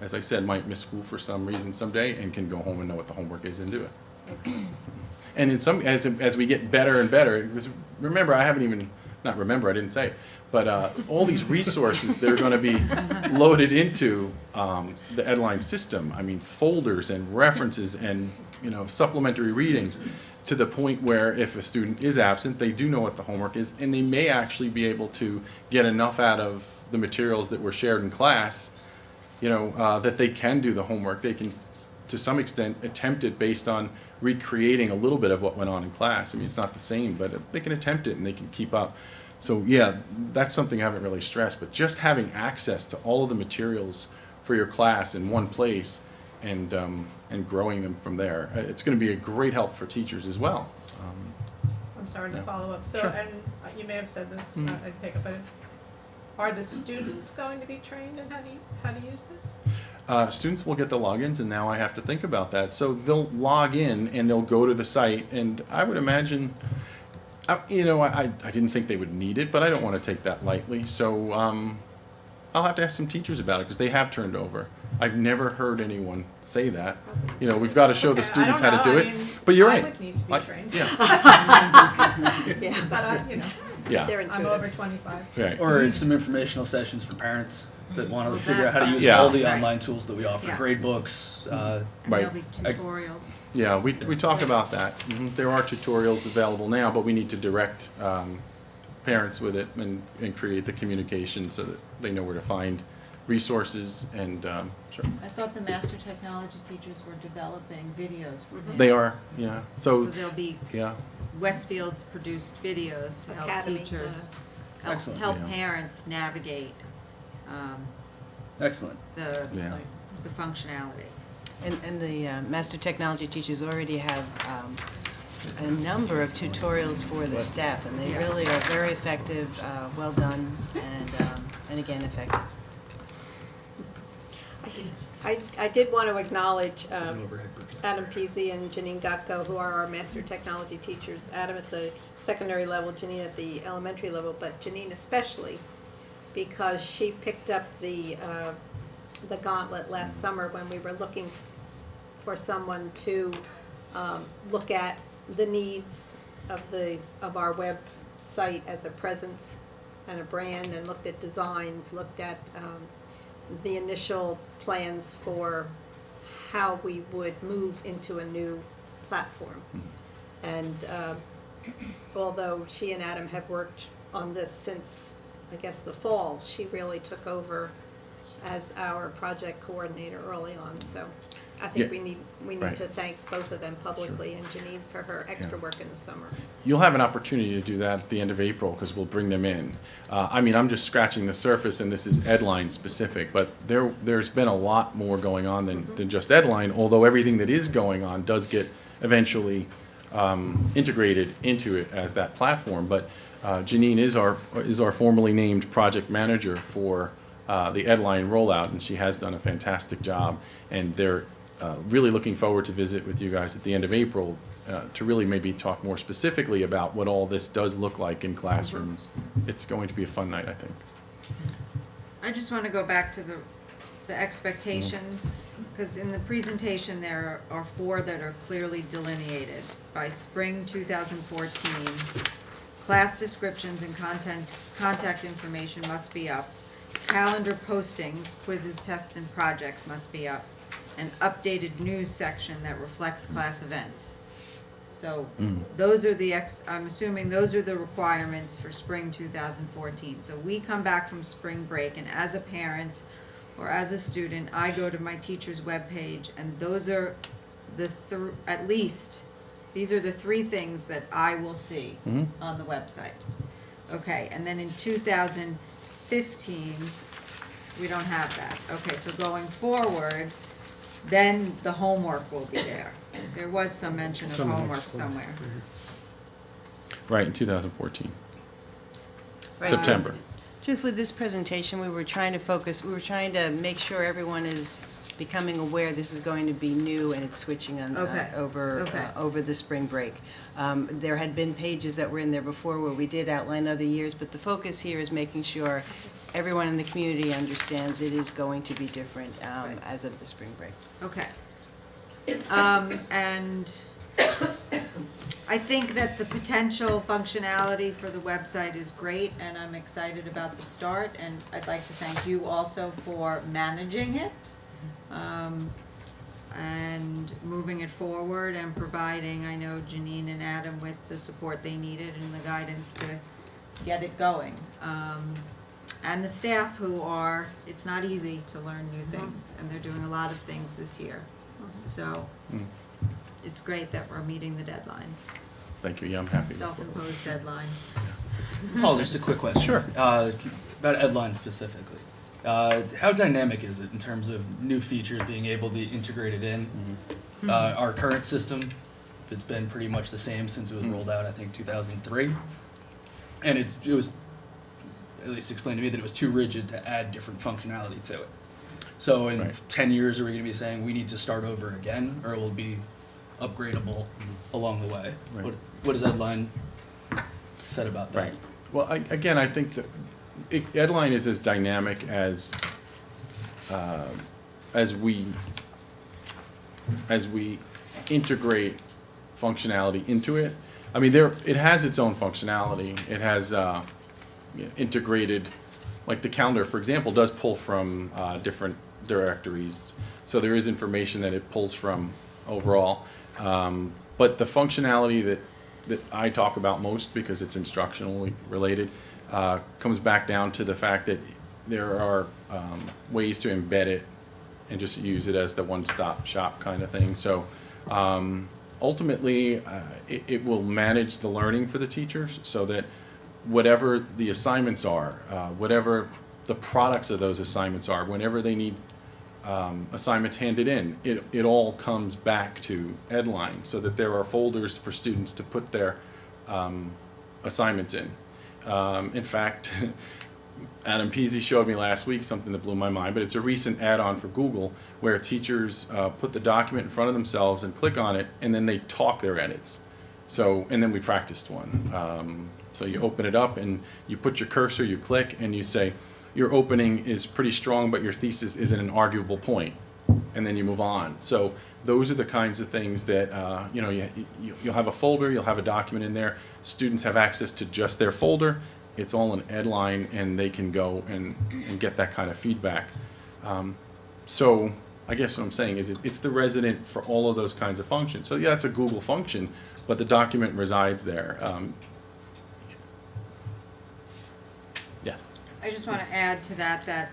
as I said, might miss school for some reason someday and can go home and know what the homework is and do it. And as we get better and better, because remember, I didn't say, but all these resources that are going to be loaded into the Edline system, I mean, folders and references and, supplementary readings, to the point where if a student is absent, they do know what the homework is, and they may actually be able to get enough out of the materials that were shared in class, that they can do the homework. They can, to some extent, attempt it based on recreating a little bit of what went on in class. I mean, it's not the same, but they can attempt it and they can keep up. So yeah, that's something I haven't really stressed, but just having access to all of the materials for your class in one place and growing them from there, it's going to be a great help for teachers as well. I'm sorry to Yeah. follow up. So, Sure. and you may have said this, I'd pick up on it. Are the students going to be trained in how to use this? Students will get the logins, and now I have to think about that. So they'll log in and they'll go to the site, and I would imagine, I didn't think they would need it, but I don't want to take that lightly. So I'll have to ask some teachers about it because they have turned over. I've never heard anyone say that. We've got to show the Okay, I students don't how to know. do I it. mean, But you're I right. would need to be trained. Yeah, But yeah, They're I'm over intuitive. 25. right. Or some informational sessions for parents that want to figure out how to use Yeah. all the Right. online tools that we offer, Yes. grade books. And Right. there'll be tutorials. Yeah, we talk about that. There are tutorials available now, but we need to direct parents with it and create the communication so that they know where to find resources and, sure. I thought the master technology teachers were developing videos for parents. They are, yeah. So So, there'll be yeah, Westfield's produced videos to help Academy, teachers, Excellent. help Yeah. parents navigate Excellent. yeah. the functionality. And the master technology teachers already have a number of tutorials for the staff, and they really are very effective, well done, and again, effective. I did want to acknowledge Adam Peasy and Janine Gotko, who are our master technology teachers. Adam at the secondary level, Janine at the elementary level, but Janine especially, because she picked up the gauntlet last summer when we were looking for someone to look at the needs of our website as a presence and a brand, and looked at designs, looked at the initial plans for how we would move into a new platform. And although she and Adam have worked on this since, I guess, the fall, she really took over as our project coordinator early on. So I think Yeah. we need Right. to thank both of them publicly, and Janine for her extra Yeah. work in the summer. You'll have an opportunity to do that at the end of April because we'll bring them in. I'm just scratching the surface, and this is Edline specific, but there's been a lot more going on than just Edline, although everything that is going on does get eventually integrated into it as that platform. But Janine is our formerly named project manager for the Edline rollout, and she has done a fantastic job. And they're really looking forward to visit with you guys at the end of April to really maybe talk more specifically about what all this does look like in classrooms. It's going to be a fun night, I think. I just want to go back to the expectations, because in the presentation, there are 4 that are clearly delineated. By spring 2014, class descriptions and contact information must be up. Calendar postings, quizzes, tests, and projects must be up. An updated news section that reflects class events. So those are I'm assuming those are the requirements for spring 2014. So we come back from spring break, and as a parent or as a student, I go to my teacher's webpage, and those are the at least these are the 3 things that I will see on the website. Okay, and then in 2015, we don't have that. Okay, so going forward, then the homework will be there. There was some mention of homework somewhere. Right, in 2014, Right. September. Just with this presentation, we were trying to make sure everyone is becoming aware this is going to be new and it's switching on, Okay. over the spring break. There had been pages that were in there before where we did outline other years, but the focus here is making sure everyone in the community understands it is going to be different as of the spring break. Okay. And I think that the potential functionality for the website is great, and I'm excited about the start, and I'd like to thank you also for managing it, and moving it forward and providing, I know, Janine and Adam with the support they needed and the guidance to get it going. And the staff who it's not easy to learn new things, and they're doing a lot of things this year. So it's great that we're meeting the deadline, Thank you, yeah, I'm happy. self-imposed deadline. Paul, just a quick question. Sure. About Edline specifically. How dynamic is it in terms of new features being able to integrate it in? Our current system, it's been pretty much the same since it was rolled out, I think, 2003. And it was at least explained to me that it was too rigid to add different functionality to it. So in 10 years, are we going to be saying we need to start over again, or will it be upgradable along the way? Right. What has Edline said about that? Right. Well, again, I think that Edline is as dynamic as we integrate functionality into it. I mean, it has its own functionality. It has integrated, like the calendar, for example, does pull from different directories. So there is information that it pulls from overall. But the functionality that I talk about most, because it's instructionally related, comes back down to the fact that there are ways to embed it and just use it as the one-stop shop kind of thing. So ultimately, it will manage the learning for the teachers so that whatever the assignments are, whatever the products of those assignments are, whenever they need assignments handed in, it all comes back to Edline so that there are folders for students to put their assignments in. In fact, Adam Peasy showed me last week something that blew my mind, but it's a recent add-on for Google where teachers put the document in front of themselves and click on it, and then they talk their edits. So, and then we practiced one. So you open it up and you put your cursor, you click, and you say, your opening is pretty strong, but your thesis isn't an arguable point. And then you move on. So those are the kinds of things that, you'll have a folder, you'll have a document in there. Students have access to just their folder. It's all in Edline, and they can go and get that kind of feedback. So I guess what I'm saying is it's the resident for all of those kinds of functions. So yeah, it's a Google function, but the document resides there. Yes. I just want to add to that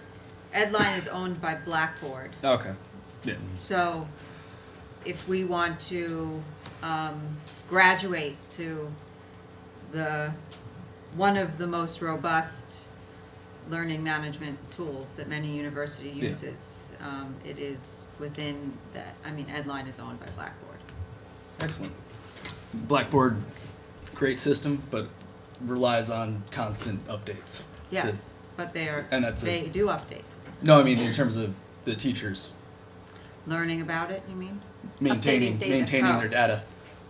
Edline is owned by Blackboard. Okay. Yeah. So if we want to graduate to one of the most robust learning management tools that many university uses, it is within that. I mean, Edline is owned by Blackboard. Excellent. Blackboard, great system, but relies on constant updates. Yes, but they do update. No, I mean in terms of the teachers Learning about it, you mean? maintaining Updating data. their data.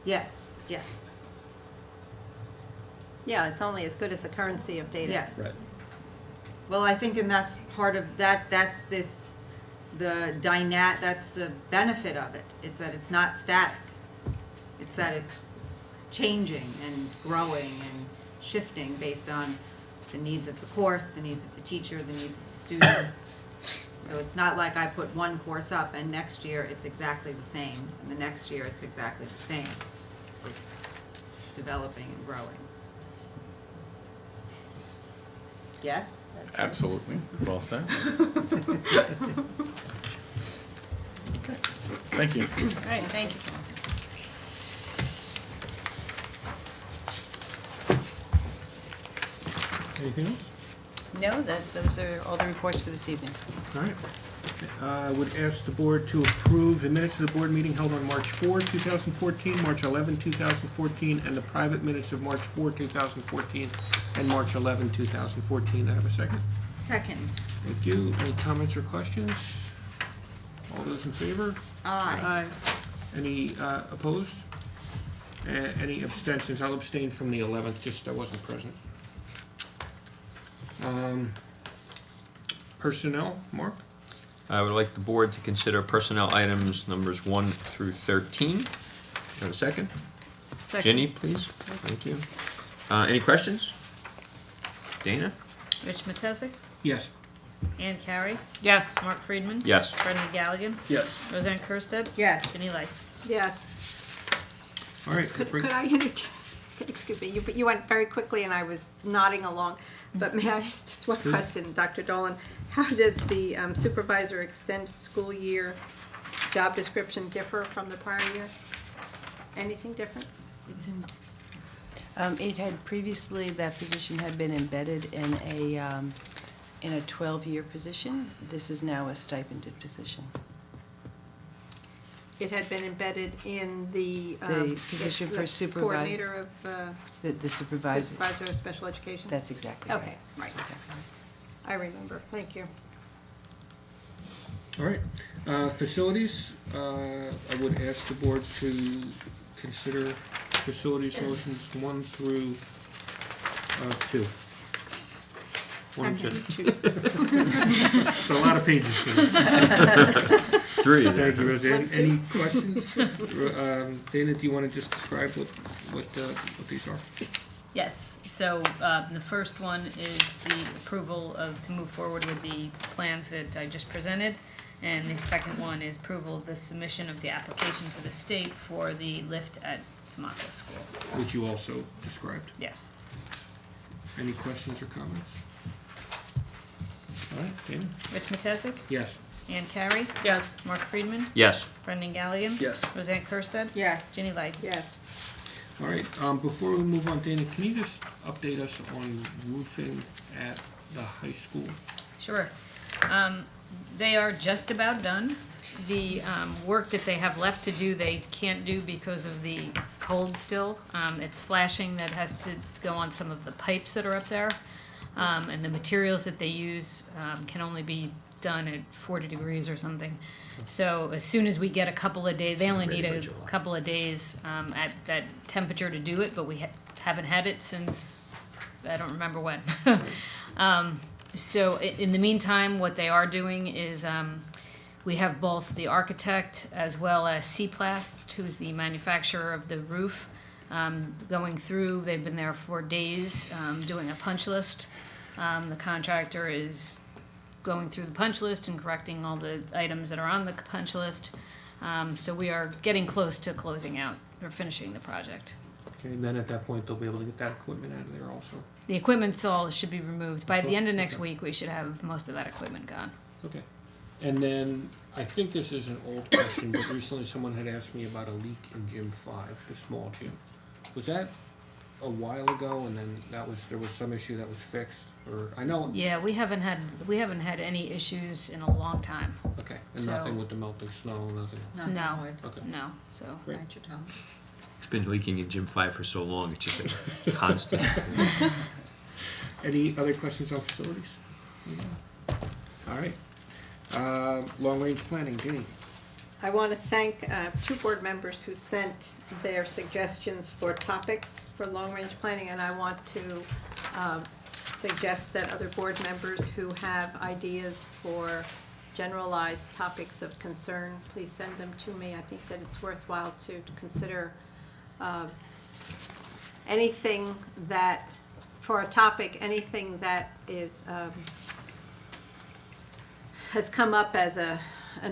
Yes, yes, Yeah, it's only as good as the currency of data. yes. Right. Well, I think, and that's part of that, that's the benefit of it. It's that it's not static. It's that it's changing and growing and shifting based on the needs of the course, the needs of the teacher, the needs of the students. So it's not like I put one course up and next year it's exactly the same, and the next year it's exactly the same. It's developing and growing. Yes? Absolutely. Well said. Okay. Thank you. All right, thank you. Anything else? No, those are all the reports for this evening. All right. I would ask the board to approve the minutes of the board meeting held on March 4, 2014, March 11, 2014, and the private minutes of March 4, 2014, and March 11, 2014. I have a second. Second. Thank you. Any comments or questions? All those in favor? Aye. Any opposed? Any abstentions? I'll abstain from the 11th, just I wasn't present. Personnel, Mark? I would like the board to consider personnel items numbers 1 through 13. Have a second? Second. Ginny, please. Thank you. Any questions? Dana? Rich Matesic, Yes. Ann Carey, Yes. Mark Friedman. Yes. Brendan Galligan, Yes. Roseanne Kursted. Yes. Ginny Lights. Yes. All right. Could I interject? Excuse me, you went very quickly and I was nodding along, but may I ask just one question, Dr. Dolan? How does the supervisor extended school year job description differ from the prior year? Anything different? It's in, It had previously, that position had been embedded in a 12-year position. This is now a stipended position. It had been embedded in the position for the supervisor. Coordinator of The supervisor. supervisor of special education? That's exactly right. Okay, right. That's exactly right. I remember, thank you. All right. Facilities, I would ask the board to consider facilities motions 1 through 2. 1 to 2. So a lot of pages here. 3. Thank you, Roseanne. Any questions? Dana, do you want to just describe what these are? Yes, so the first one is the approval to move forward with the plans that I just presented. And the second one is approval of the submission of the application to the state for the lift at Tamaka School. Which you also described. Yes. Any questions or comments? All right, Dana? Rich Matesic, Yes. Ann Carey, Yes. Mark Friedman, Yes. Brendan Galligan. Yes. Roseanne Kursted. yes. Ginny Lights. Yes. All right, before we move on, Dana, can you just update us on roofing at the high school? Sure. They are just about done. The work that they have left to do, they can't do because of the cold still. It's flashing that has to go on some of the pipes that are up there. And the materials that they use can only be done at 40 degrees or something. So as soon as we get a couple of days, they only need a couple of days at that temperature to do it, but we haven't had it since, I don't remember when. So in the meantime, what they are doing is we have both the architect as well as C-Plast, who's the manufacturer of the roof, going through. They've been there for days doing a punch list. The contractor is going through the punch list and correcting all the items that are on the punch list. So we are getting close to closing out or finishing the project. Okay, and then at that point, they'll be able to get that equipment out of there also. The equipment's all should be removed. By the end of next week, we should have most of that equipment gone. Okay. And then, I think this is an old question, but recently someone had asked me about a leak in Gym 5, the small gym. Was that a while ago, and then there was some issue that was fixed? Or, I know, Yeah, we haven't had any issues in a long time. okay, and So- nothing with the melting snow, nothing? No, Okay. no, so. Great. It's been leaking in Gym 5 for so long, it's just a constant. Any other questions on facilities? All right. Long-range planning, Ginny. I want to thank 2 board members who sent their suggestions for topics for long-range planning, and I want to suggest that other board members who have ideas for generalized topics of concern, please send them to me. I think that it's worthwhile to consider anything that, for a topic, anything that is, has come up as an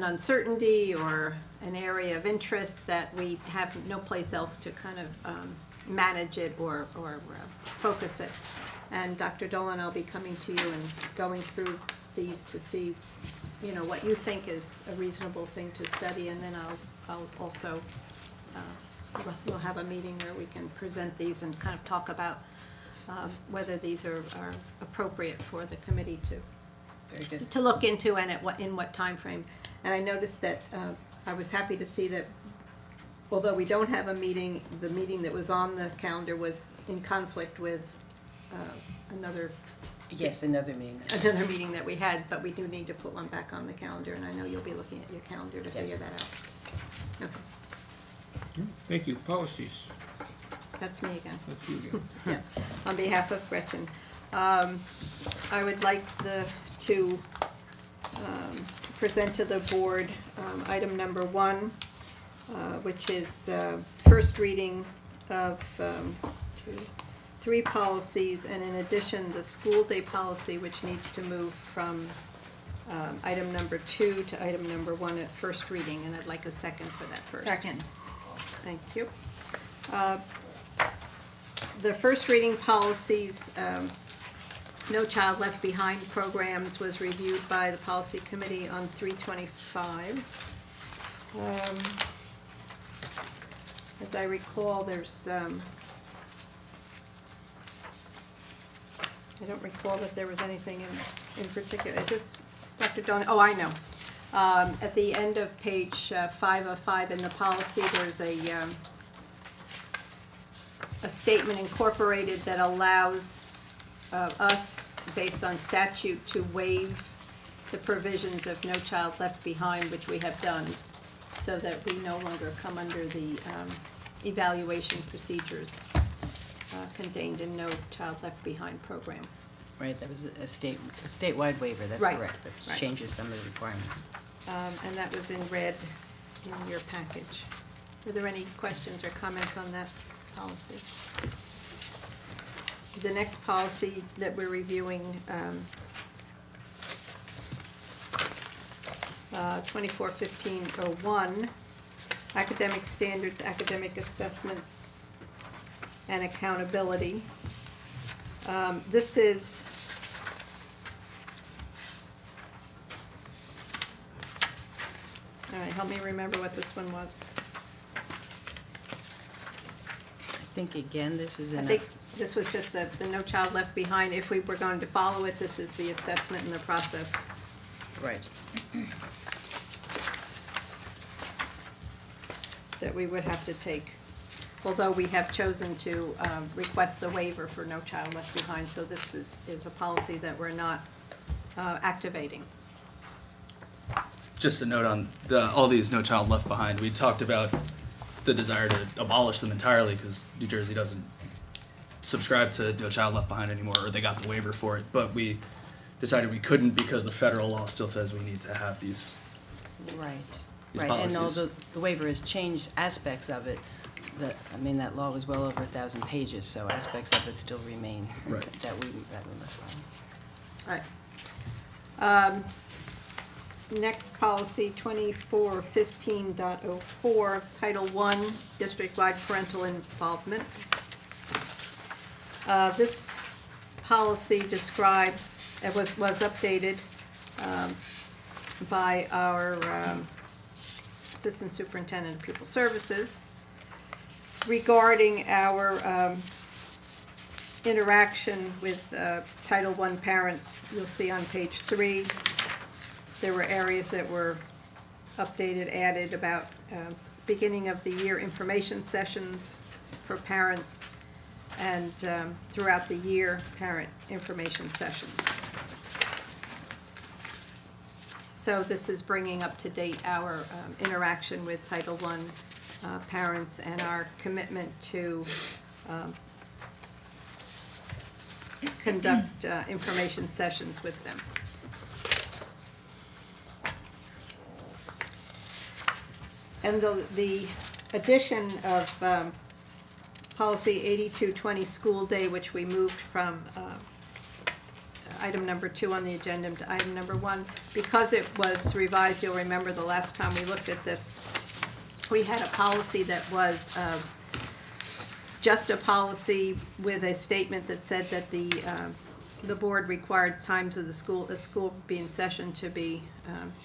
uncertainty or an area of interest that we have no place else to kind of manage it or focus it. And Dr. Dolan, I'll be coming to you and going through these to see, you know, what you think is a reasonable thing to study, and then I'll also, we'll have a meeting where we can present these and kind of talk about whether these are appropriate for the committee Very good. to look into and in what time frame. And I noticed that, I was happy to see that although we don't have a meeting, the meeting that was on the calendar was in conflict with another Yes, another meeting. meeting that we had, but we do need to put one back on the calendar, and I know you'll be looking at your calendar to figure that out. Okay, Thank you. Policies. that's me again. That's you again. Yeah, on behalf of Gretchen. I would like to present to the board item number 1, which is first reading of 3 policies, and in addition, the school day policy, which needs to move from item number 2 to item number 1 at first reading, and I'd like a second for that first. Second. Thank you. The first reading policies, No Child Left Behind programs, was reviewed by the policy committee on 3/25. As I recall, there's, I don't recall that there was anything in particular. Is this Dr. Don? Oh, I know. At the end of page 505 in the policy, there's a statement incorporated that allows us, based on statute, to waive the provisions of No Child Left Behind, which we have done, so that we no longer come under the evaluation procedures contained in No Child Left Behind program. Right, that was a statewide waiver, that's Right, correct. That right. changes some of the requirements. And that was in red in your package. Are there any questions or comments on that policy? The next policy that we're reviewing, 241501, academic standards, academic assessments, and accountability. This is all right, help me remember what this one was. I think, again, this is I in, think this was just the No Child Left Behind. If we were going to follow it, this is the assessment and the process. right. That we would have to take, although we have chosen to request the waiver for No Child Left Behind, so this is a policy that we're not activating. Just a note on all these No Child Left Behind, we talked about the desire to abolish them entirely because New Jersey doesn't subscribe to No Child Left Behind anymore, or they got the waiver for it, but we decided we couldn't because the federal law still says we need to have these. Right, These right, and policies. although the waiver has changed aspects of it, that law was well over 1,000 pages, so aspects of it still remain Right. that we must follow. All right. Next policy, 2415.04, Title I, District-wide Parental Involvement. This policy describes, it was updated by our Assistant Superintendent of Pupil Services regarding our interaction with Title I parents. You'll see on page 3, there were areas that were updated, added about beginning of the year information sessions for parents, and throughout the year, parent information sessions. So this is bringing up to date our interaction with Title I parents and our commitment to conduct information sessions with them. And the addition of policy 8220 school day, which we moved from item number 2 on the agenda to item number 1, because it was revised, you'll remember the last time we looked at this, we had a policy that was just a policy with a statement that said that the board required times of the school, that school be in session to be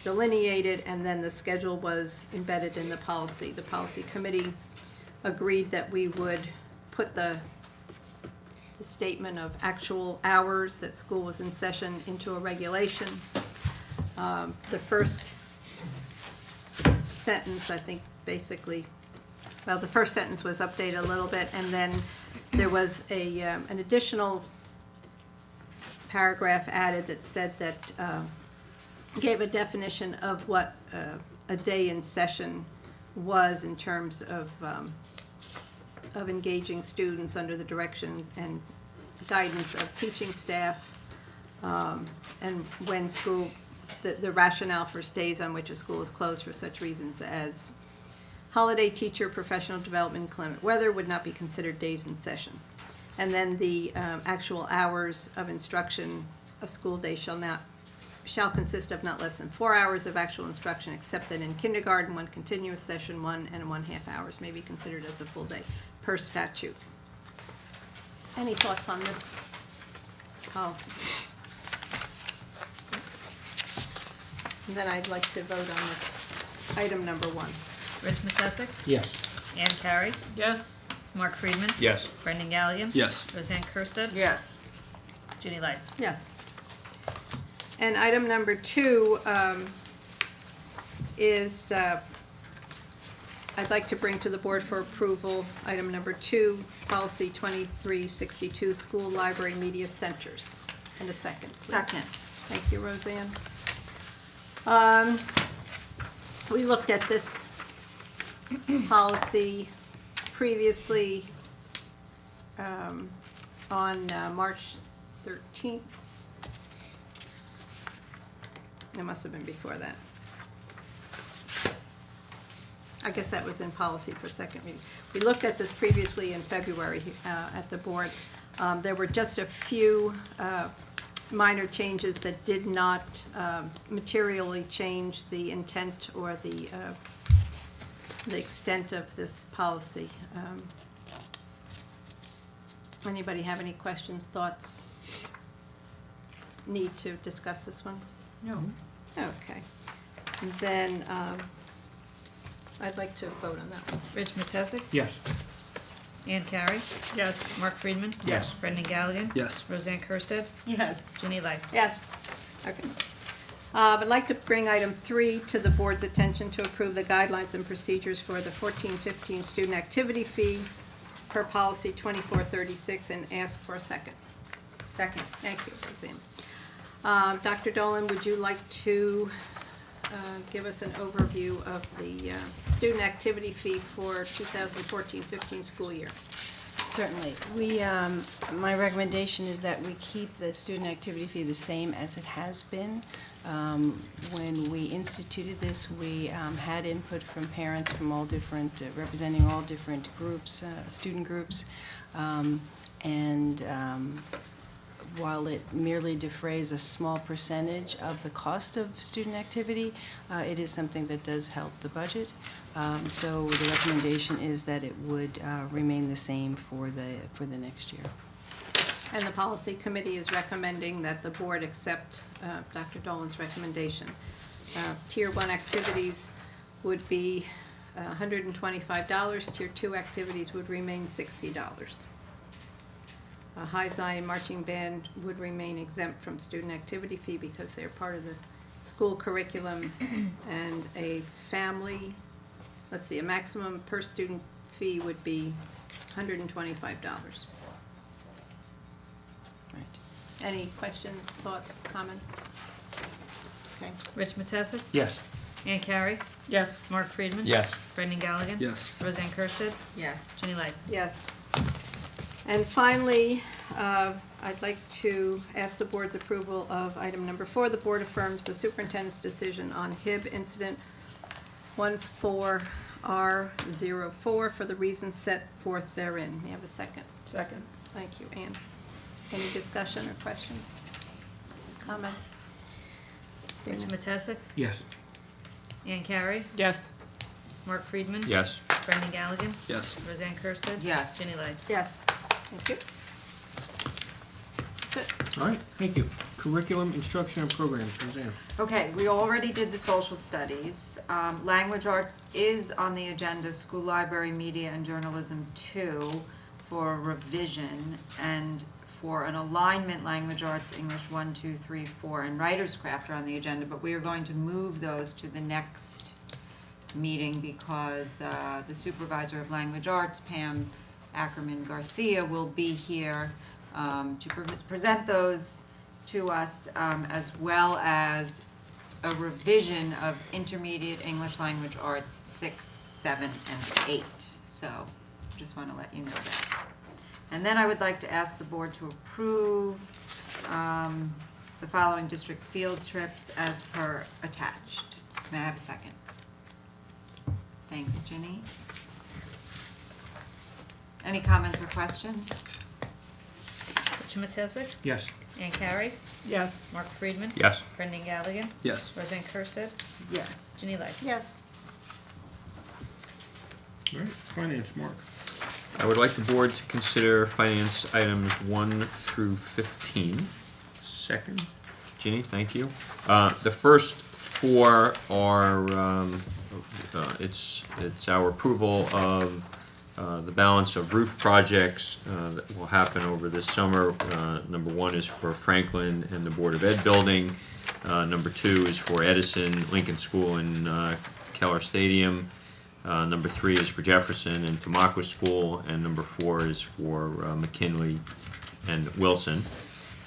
delineated, and then the schedule was embedded in the policy. The policy committee agreed that we would put the statement of actual hours that school was in session into a regulation. The first sentence, I think, basically, well, the first sentence was updated a little bit, and then there was an additional paragraph added that said that, gave a definition of what a day in session was in terms of engaging students under the direction and guidance of teaching staff, and when school, the rationale for days on which a school is closed for such reasons as holiday, teacher, professional development, inclement weather would not be considered days in session. And then the actual hours of instruction, a school day shall consist of not less than 4 hours of actual instruction, except that in kindergarten, 1 continuous session, 1 and 1/2 hours may be considered as a full day per statute. Any thoughts on this policy? And then I'd like to vote on item number 1. Rich Matesic? Yes. Ann Carey? Yes. Mark Friedman? Yes. Brendan Galligan? Yes. Roseanne Kursted? Yes. Judy Lights? Yes. And item number 2 is, I'd like to bring to the board for approval, item number 2, policy 2362, school library media centers. And a second, please. Second. Thank you, Roseanne. We looked at this policy previously on March 13th. It must have been before that. I guess that was in policy for second reading. We looked at this previously in February at the board. There were just a few minor changes that did not materially change the intent or the extent of this policy. Anybody have any questions, thoughts? Need to discuss this one? No. Okay. And then I'd like to vote on that one. Rich Matesic? Yes. Ann Carey? Yes. Mark Friedman? Yes. Brendan Galligan? Yes. Roseanne Kursted? Yes. Ginny Lights? Yes. Okay. I'd like to bring item 3 to the board's attention to approve the guidelines and procedures for the 14-15 student activity fee per policy 2436 and ask for a second. Second. Thank you, Roseanne. Dr. Dolan, would you like to give us an overview of the student activity fee for 2014-15 school year? Certainly. My recommendation is that we keep the student activity fee the same as it has been. When we instituted this, we had input from parents from all different, representing all different groups, student groups, and while it merely defrays a small percentage of the cost of student activity, it is something that does help the budget. So the recommendation is that it would remain the same for the next year. And the policy committee is recommending that the board accept Dr. Dolan's recommendation. Tier 1 activities would be $125. Tier 2 activities would remain $60. High Zion Marching Band would remain exempt from student activity fee because they're part of the school curriculum, and a family, let's see, a maximum per student fee would be $125. Right. Any questions, thoughts, comments? Okay. Rich Matesic? Yes. Ann Carey? Yes. Mark Friedman? Yes. Brendan Galligan? Yes. Roseanne Kursted? Yes. Ginny Lights? Yes. And finally, I'd like to ask the board's approval of item number 4. The board affirms the superintendent's decision on HIB incident 14R04 for the reasons set forth therein. May I have a second? Second. Thank you, Ann. Any discussion or questions? Comments? Rich Dana? Matesic, Yes. Ann Carey, Yes. Mark Friedman. Yes. Brendan Galligan, Yes. Roseanne Kirsted. Yes. Ginny Lights. Yes. Thank you. That's it. All right, thank you. Curriculum, instruction, and programs, Roseanne. Okay, we already did the social studies. Language arts is on the agenda, school library, media, and journalism 2 for revision, and for an alignment, language arts, English 1, 2, 3, 4, and writer's craft are on the agenda, but we are going to move those to the next meeting because the supervisor of language arts, Pam Ackerman Garcia, will be here to present those to us, as well as a revision of intermediate English language arts 6, 7, and 8. So just want to let you know that. And then I would like to ask the board to approve the following district field trips as per attached. May I have a second? Thanks, Ginny. Any comments or questions? Rich Matesic, Yes. Ann Carey, Yes. Mark Friedman. Yes. Brendan Galligan, Yes. Roseanne Kirsted, Yes. Ginny Lights. Yes. All right, finance, Mark. I would like the board to consider finance items 1 through 15. Second. Ginny, thank you. The first 4 are, it's our approval of the balance of roof projects that will happen over this summer. Number 1 is for Franklin and the Board of Ed building. Number 2 is for Edison, Lincoln School, and Keller Stadium. Number 3 is for Jefferson and Tamaqua School, and number 4 is for McKinley and Wilson.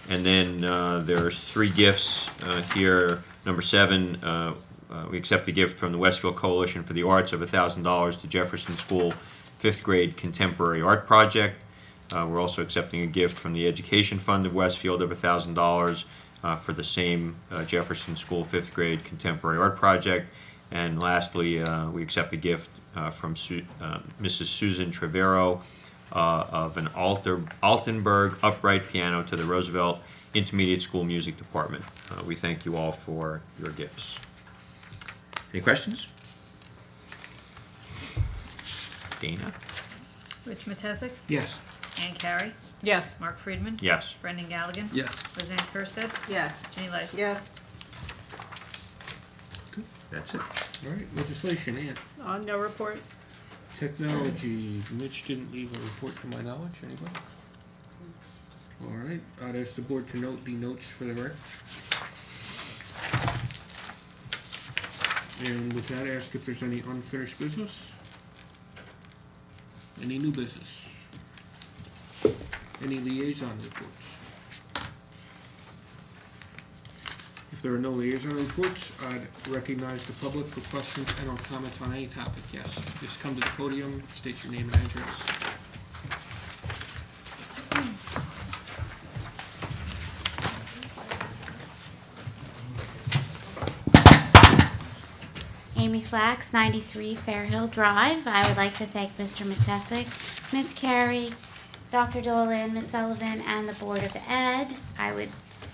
And then there's 3 gifts here. Number 7, we accept the gift from the Westfield Coalition for the Arts of $1,000 to Jefferson School 5th grade contemporary art project. We're also accepting a gift from the Education Fund of Westfield of $1,000 for the same Jefferson School 5th grade contemporary art project. And lastly, we accept a gift from Mrs. Susan Trevero of an Altenberg upright piano to the Roosevelt Intermediate School Music Department. We thank you all for your gifts. Any questions? Dana? Rich Matesic, Yes. Ann Carey, Yes. Mark Friedman. Yes. Brendan Galligan. Yes. Roseanne Kirsted, Yes. Ginny Lights. Yes. That's it. All right, legislation, Ann. No report. Technology, Mitch didn't leave a report to my knowledge, anybody? All right, I'd ask the board to note the notes for the record. And with that, ask if there's any unfinished business? Any new business? Any liaison reports? If there are no liaison reports, I'd recognize the public for questions and or comments on any topic, yes. Just come to the podium, state your name and address. Amy Flax, 93 Fairhill Drive. I would like to thank Mr. Matesic, Ms. Carey, Dr. Dolan, Ms. Sullivan, and the Board of Ed.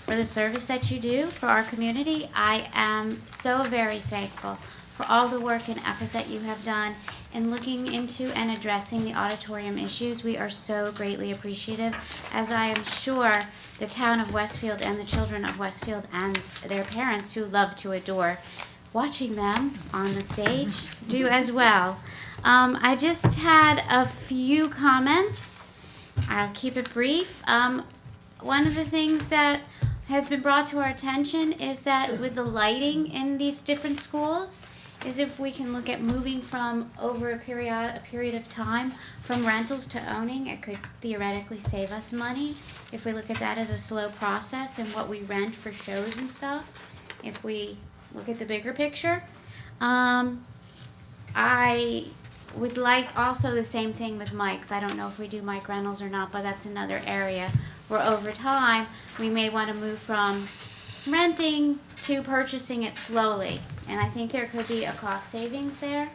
For the service that you do for our community. I am so very thankful for all the work and effort that you have done in looking into and addressing the auditorium issues. We are so greatly appreciative, as I am sure the town of Westfield and the children of Westfield and their parents who love to adore watching them on the stage do as well. I just had a few comments. I'll keep it brief. One of the things that has been brought to our attention is that with the lighting in these different schools, is if we can look at moving from over a period of time from rentals to owning, it could theoretically save us money if we look at that as a slow process and what we rent for shows and stuff. If we look at the bigger picture, I would like also the same thing with mics. I don't know if we do mic rentals or not, but that's another area where over time we may want to move from renting to purchasing it slowly. And I think there could be a cost savings there.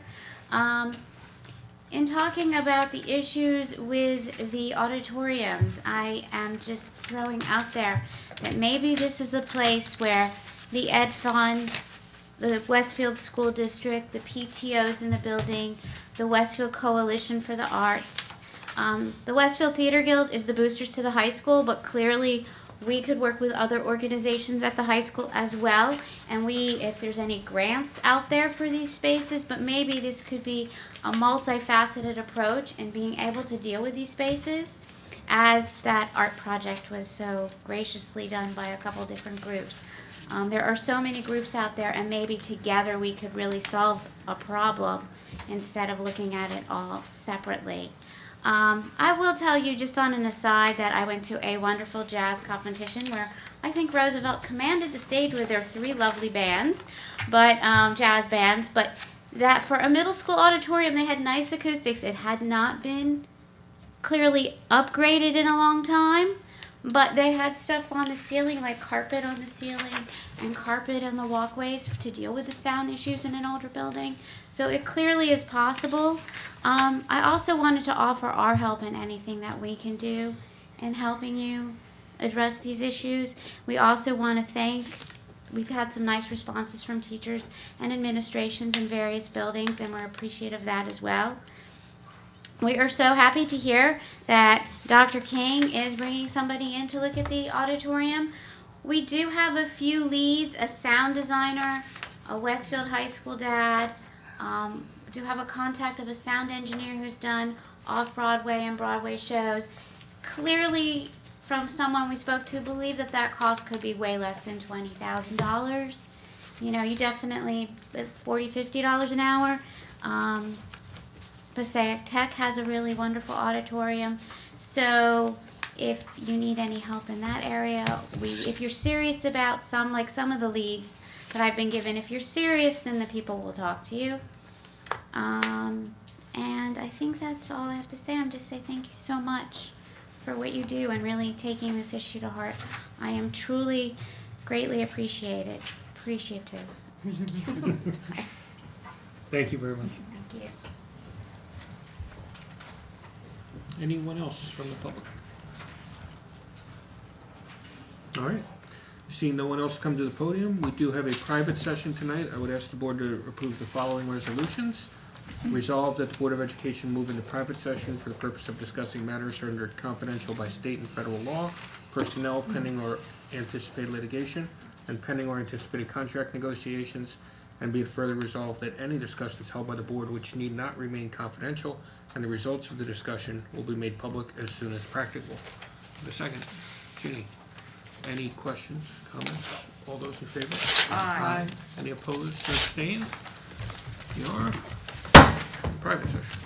In talking about the issues with the auditoriums, I am just throwing out there that maybe this is a place where the Ed Fund, the Westfield School District, the PTOs in the building, the Westfield Coalition for the Arts, the Westfield Theater Guild is the boosters to the high school, but clearly we could work with other organizations at the high school as well, and if there's any grants out there for these spaces, but maybe this could be a multifaceted approach in being able to deal with these spaces, as that art project was so graciously done by a couple different groups. There are so many groups out there, and maybe together we could really solve a problem instead of looking at it all separately. I will tell you, just on an aside, that I went to a wonderful jazz competition where I think Roosevelt commanded the stage with their 3 lovely bands, but jazz bands. But that for a middle school auditorium, they had nice acoustics. It had not been clearly upgraded in a long time, but they had stuff on the ceiling, like carpet on the ceiling and carpet on the walkways to deal with the sound issues in an older building. So it clearly is possible. I also wanted to offer our help in anything that we can do in helping you address these issues. We also want to thank, we've had some nice responses from teachers and administrations in various buildings, and we're appreciative of that as well. We are so happy to hear that Dr. King is bringing somebody in to look at the auditorium. We do have a few leads, a sound designer, a Westfield High School dad, do have a contact of a sound engineer who's done off-Broadway and Broadway shows. Clearly, from someone we spoke to, believe that that cost could be way less than $20,000. You know, you definitely, $40, $50 an hour. Passaic Tech has a really wonderful auditorium. So if you need any help in that area, if you're serious about some of the leads that I've been given, if you're serious, then the people will talk to you. And I think that's all I have to say. I'm just saying thank you so much for what you do and really taking this issue to heart. I am truly greatly appreciative. Thank you very much. Thank you. Anyone else from the public? All right. Seeing no one else come to the podium, we do have a private session tonight. I would ask the board to approve the following resolutions. Resolved that the Board of Education move into private session for the purpose of discussing matters rendered confidential by state and federal law, personnel pending or anticipated litigation, and pending or anticipated contract negotiations, and be it further resolved that any discussions held by the board which need not remain confidential, and the results of the discussion will be made public as soon as practicable. The second, Ginny, any questions, comments? All those in favor? Aye. Any opposed or abstained? You are private session.